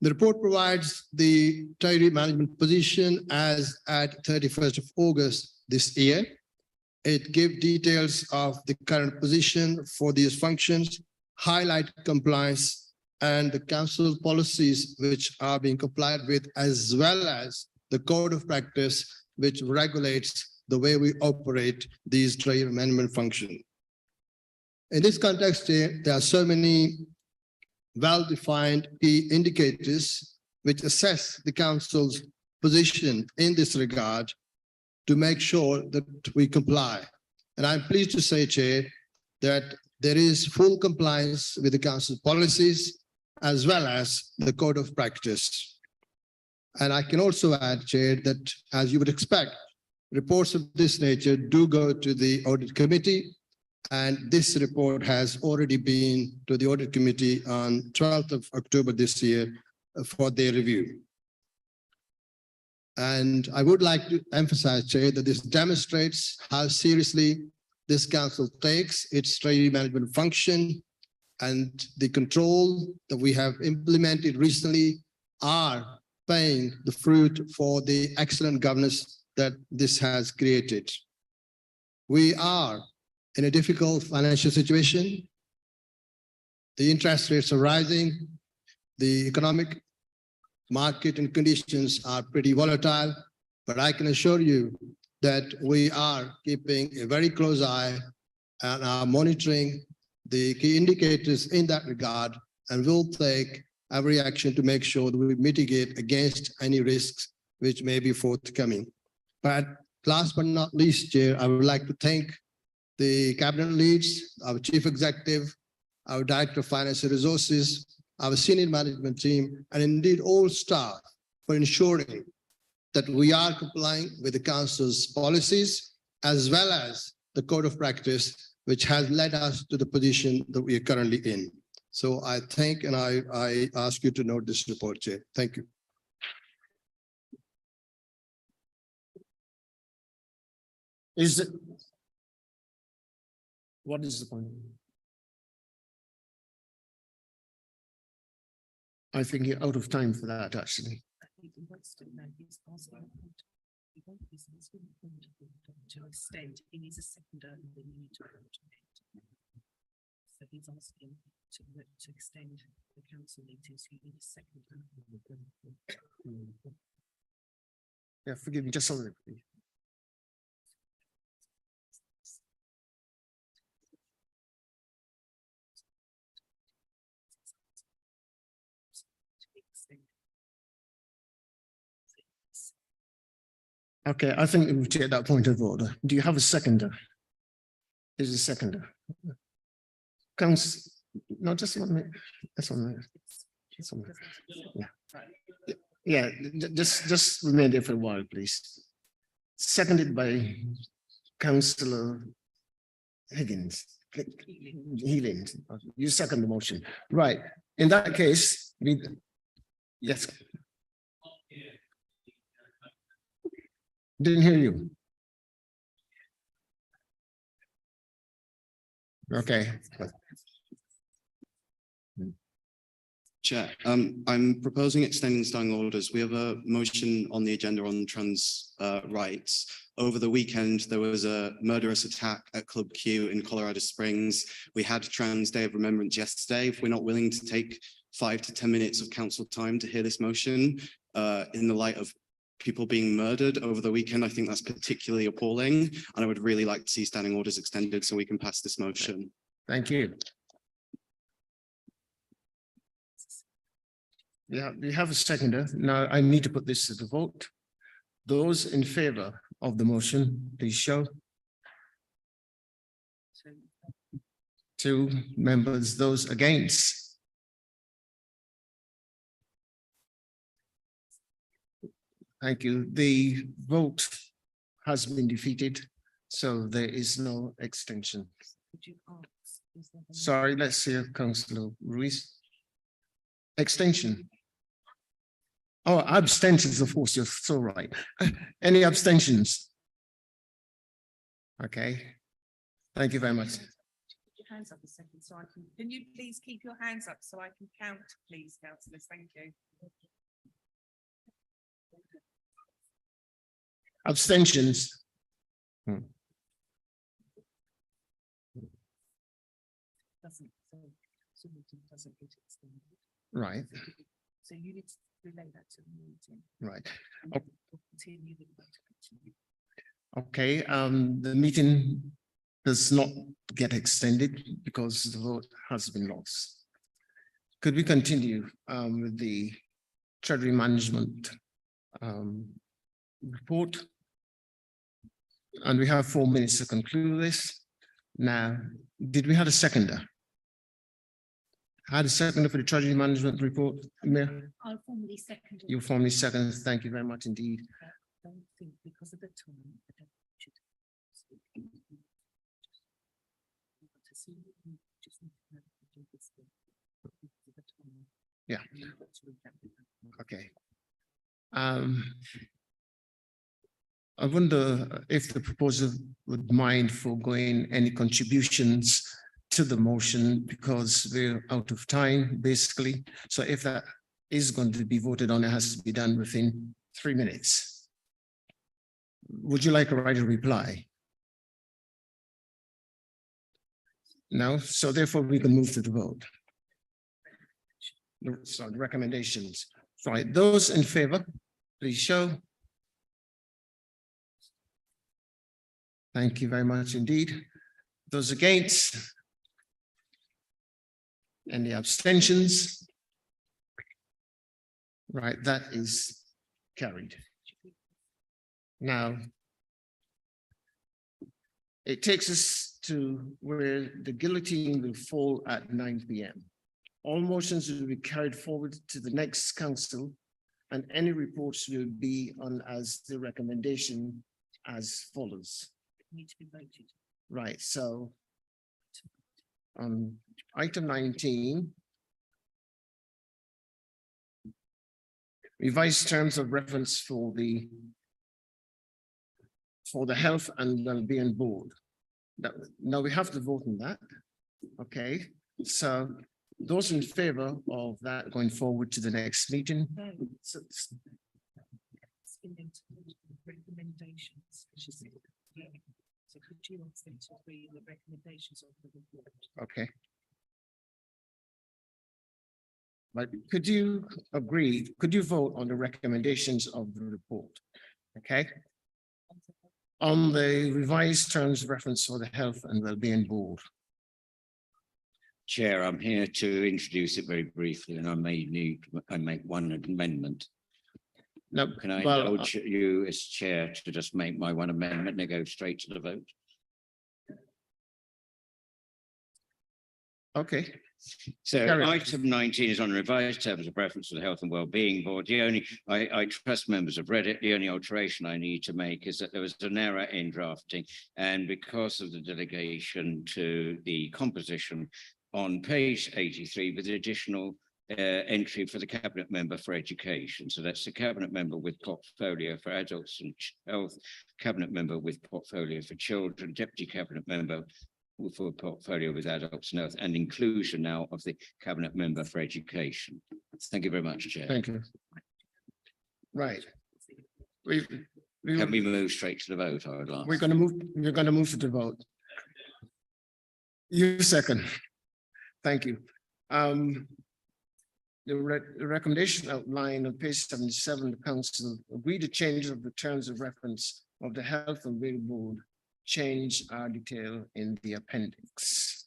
The report provides the treasury management position as at 31st of August this year. It gives details of the current position for these functions, highlight compliance and the council policies which are being complied with, as well as the code of practice which regulates the way we operate these treasury management functions. In this context, there are so many well-defined key indicators which assess the council's position in this regard to make sure that we comply. And I'm pleased to say, Chair, that there is full compliance with the council policies as well as the code of practice. And I can also add, Chair, that as you would expect, reports of this nature do go to the audit committee, and this report has already been to the audit committee on 12th of October this year for their review. And I would like to emphasize, Chair, that this demonstrates how seriously this council takes its treasury management function, and the control that we have implemented recently are paying the fruit for the excellent governance that this has created. We are in a difficult financial situation. The interest rates are rising. The economic market and conditions are pretty volatile, but I can assure you that we are keeping a very close eye and are monitoring the key indicators in that regard, and will take every action to make sure that we mitigate against any risks which may be forthcoming. But last but not least, Chair, I would like to thank the cabinet leads, our chief executive, our director of finance and resources, our senior management team, and indeed all staff for ensuring that we are complying with the council's policies as well as the code of practice, which has led us to the position that we are currently in. So I thank and I ask you to note this report, Chair. Thank you. Is it? What is the point? I think you're out of time for that, actually. To extend, he needs a seconder, and then you need to automate. So he's asking to extend the council meetings, you need a second. Yeah, forgive me, just a minute, please. Okay, I think we've take that point of order. Do you have a seconder? Is a seconder? Council, no, just 1 minute. That's 1 minute. Just 1 minute. Yeah, just remain there for a while, please. Seconded by Councillor Higgins. Healing. You second the motion. Right. In that case, yes. Didn't hear you. Okay. Chair, I'm proposing extending standing orders. We have a motion on the agenda on trans rights. Over the weekend, there was a murderous attack at Club Q in Colorado Springs. We had Trans Day of Remembrance yesterday. If we're not willing to take 5 to 10 minutes of council time to hear this motion in the light of people being murdered over the weekend, I think that's particularly appalling. And I would really like to see standing orders extended so we can pass this motion. Thank you. Yeah, we have a seconder. Now I need to put this to the vote. Those in favor of the motion, please show. 2 members, those against. Thank you. The vote has been defeated, so there is no extension. Sorry, let's hear Councillor Ruiz. Extension. Oh, abstentions, of course, you're so right. Any abstentions? Okay. Thank you very much. Your hands up a second so I can you please keep your hands up so I can count, please, councillors? Thank you. Abstentions. Doesn't get extended. Right, So you need to relay that to the meeting. right. And we'll continue the vote. Okay, the meeting does not get extended because the vote has been lost. Could we continue with the Treasury Management report? And we have 4 minutes to conclude this. Now, did we have a seconder? Had a seconder for the Treasury Management report, Mayor? I'll formally second. You formally second. Thank you very much indeed. I don't think because of the time, I don't should speak. To see you just need to know to do this thing. Because of the time. Yeah. You've got to read that. Okay. I wonder if the proposer would mind foregoing any contributions to the motion because we're out of time, basically. So if that is going to be voted on, it has to be done within 3 minutes. Would you like a right of reply? No, so therefore we can move to the vote. So the recommendations. Right, those in favor, please show. Thank you very much indeed. Those against? Any abstentions? Right, that is carried. Now, it takes us to where the guillotine will fall at 9 p.m. All motions will be carried forward to the next council and any reports will be on as the recommendation as follows. Need to be voted. Right, so on item 19, revised terms of reference for the Health and Wellbeing Board. Now we have to vote on that. Okay, so those in favor of that going forward to the next meeting. No, so it's recommendations. So could you ask them to read the recommendations of the report? Okay. But could you agree, could you vote on the recommendations of the report? Okay. On the revised terms of reference for the Health and Wellbeing Board. Chair, I'm here to introduce it very briefly, and I make one amendment. Now, Can I well, indulge you as chair to just make my one amendment and go straight to the vote? okay, So Carry on. item 19 is on revised terms of reference to the Health and Wellbeing Board. The only, I trust members have read it. The only alteration I need to make is that there was an error in drafting, and because of the delegation to the composition on page 83 with the additional entry for the cabinet member for education. So that's the cabinet member with portfolio for adults and health, cabinet member with portfolio for children, deputy cabinet member for a portfolio with adults and health, and inclusion now of the cabinet member for education. Thank you very much, Chair. thank you. Right. Can we move straight to the vote? I would like. We're going to move to the vote. You second. Thank you. The recommendation outlined on page 77, the council agreed to changes of the terms of reference of the Health and Wellbeing Board. Change are detailed in the appendix.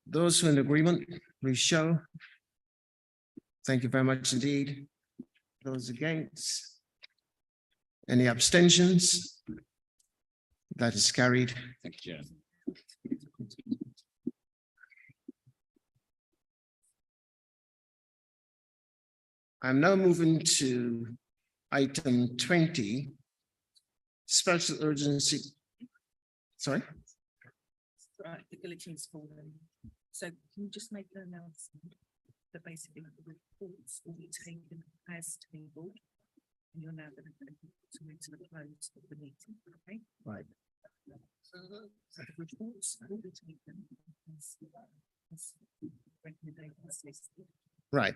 Those who are in agreement, please show. Thank you very much indeed. Those against? Any abstentions? That is carried. Thank you, Chair. I'm now moving to item 20, special urgency. Sorry? Right, the guillotine's fallen. So can you just make an announcement that basically the reports will be taken as tabled? And you're now going to move to the close of the meeting, okay? Right. So the reports will be taken as recommendations listed. Right.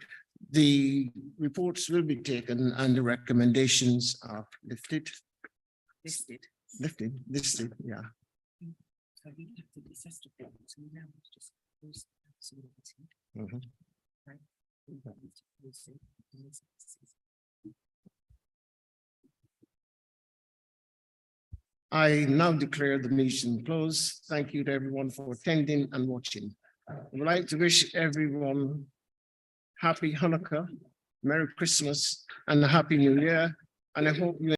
The reports will be taken and the recommendations are listed, Listed. yeah. So we have to assess the reports and now it's just close the meeting. Mhm. Right. We don't need to close it. I now declare the meeting closed. Thank you to everyone for attending and watching. I would like to wish everyone happy Hanukkah, Merry Christmas, and a Happy New Year. And I hope you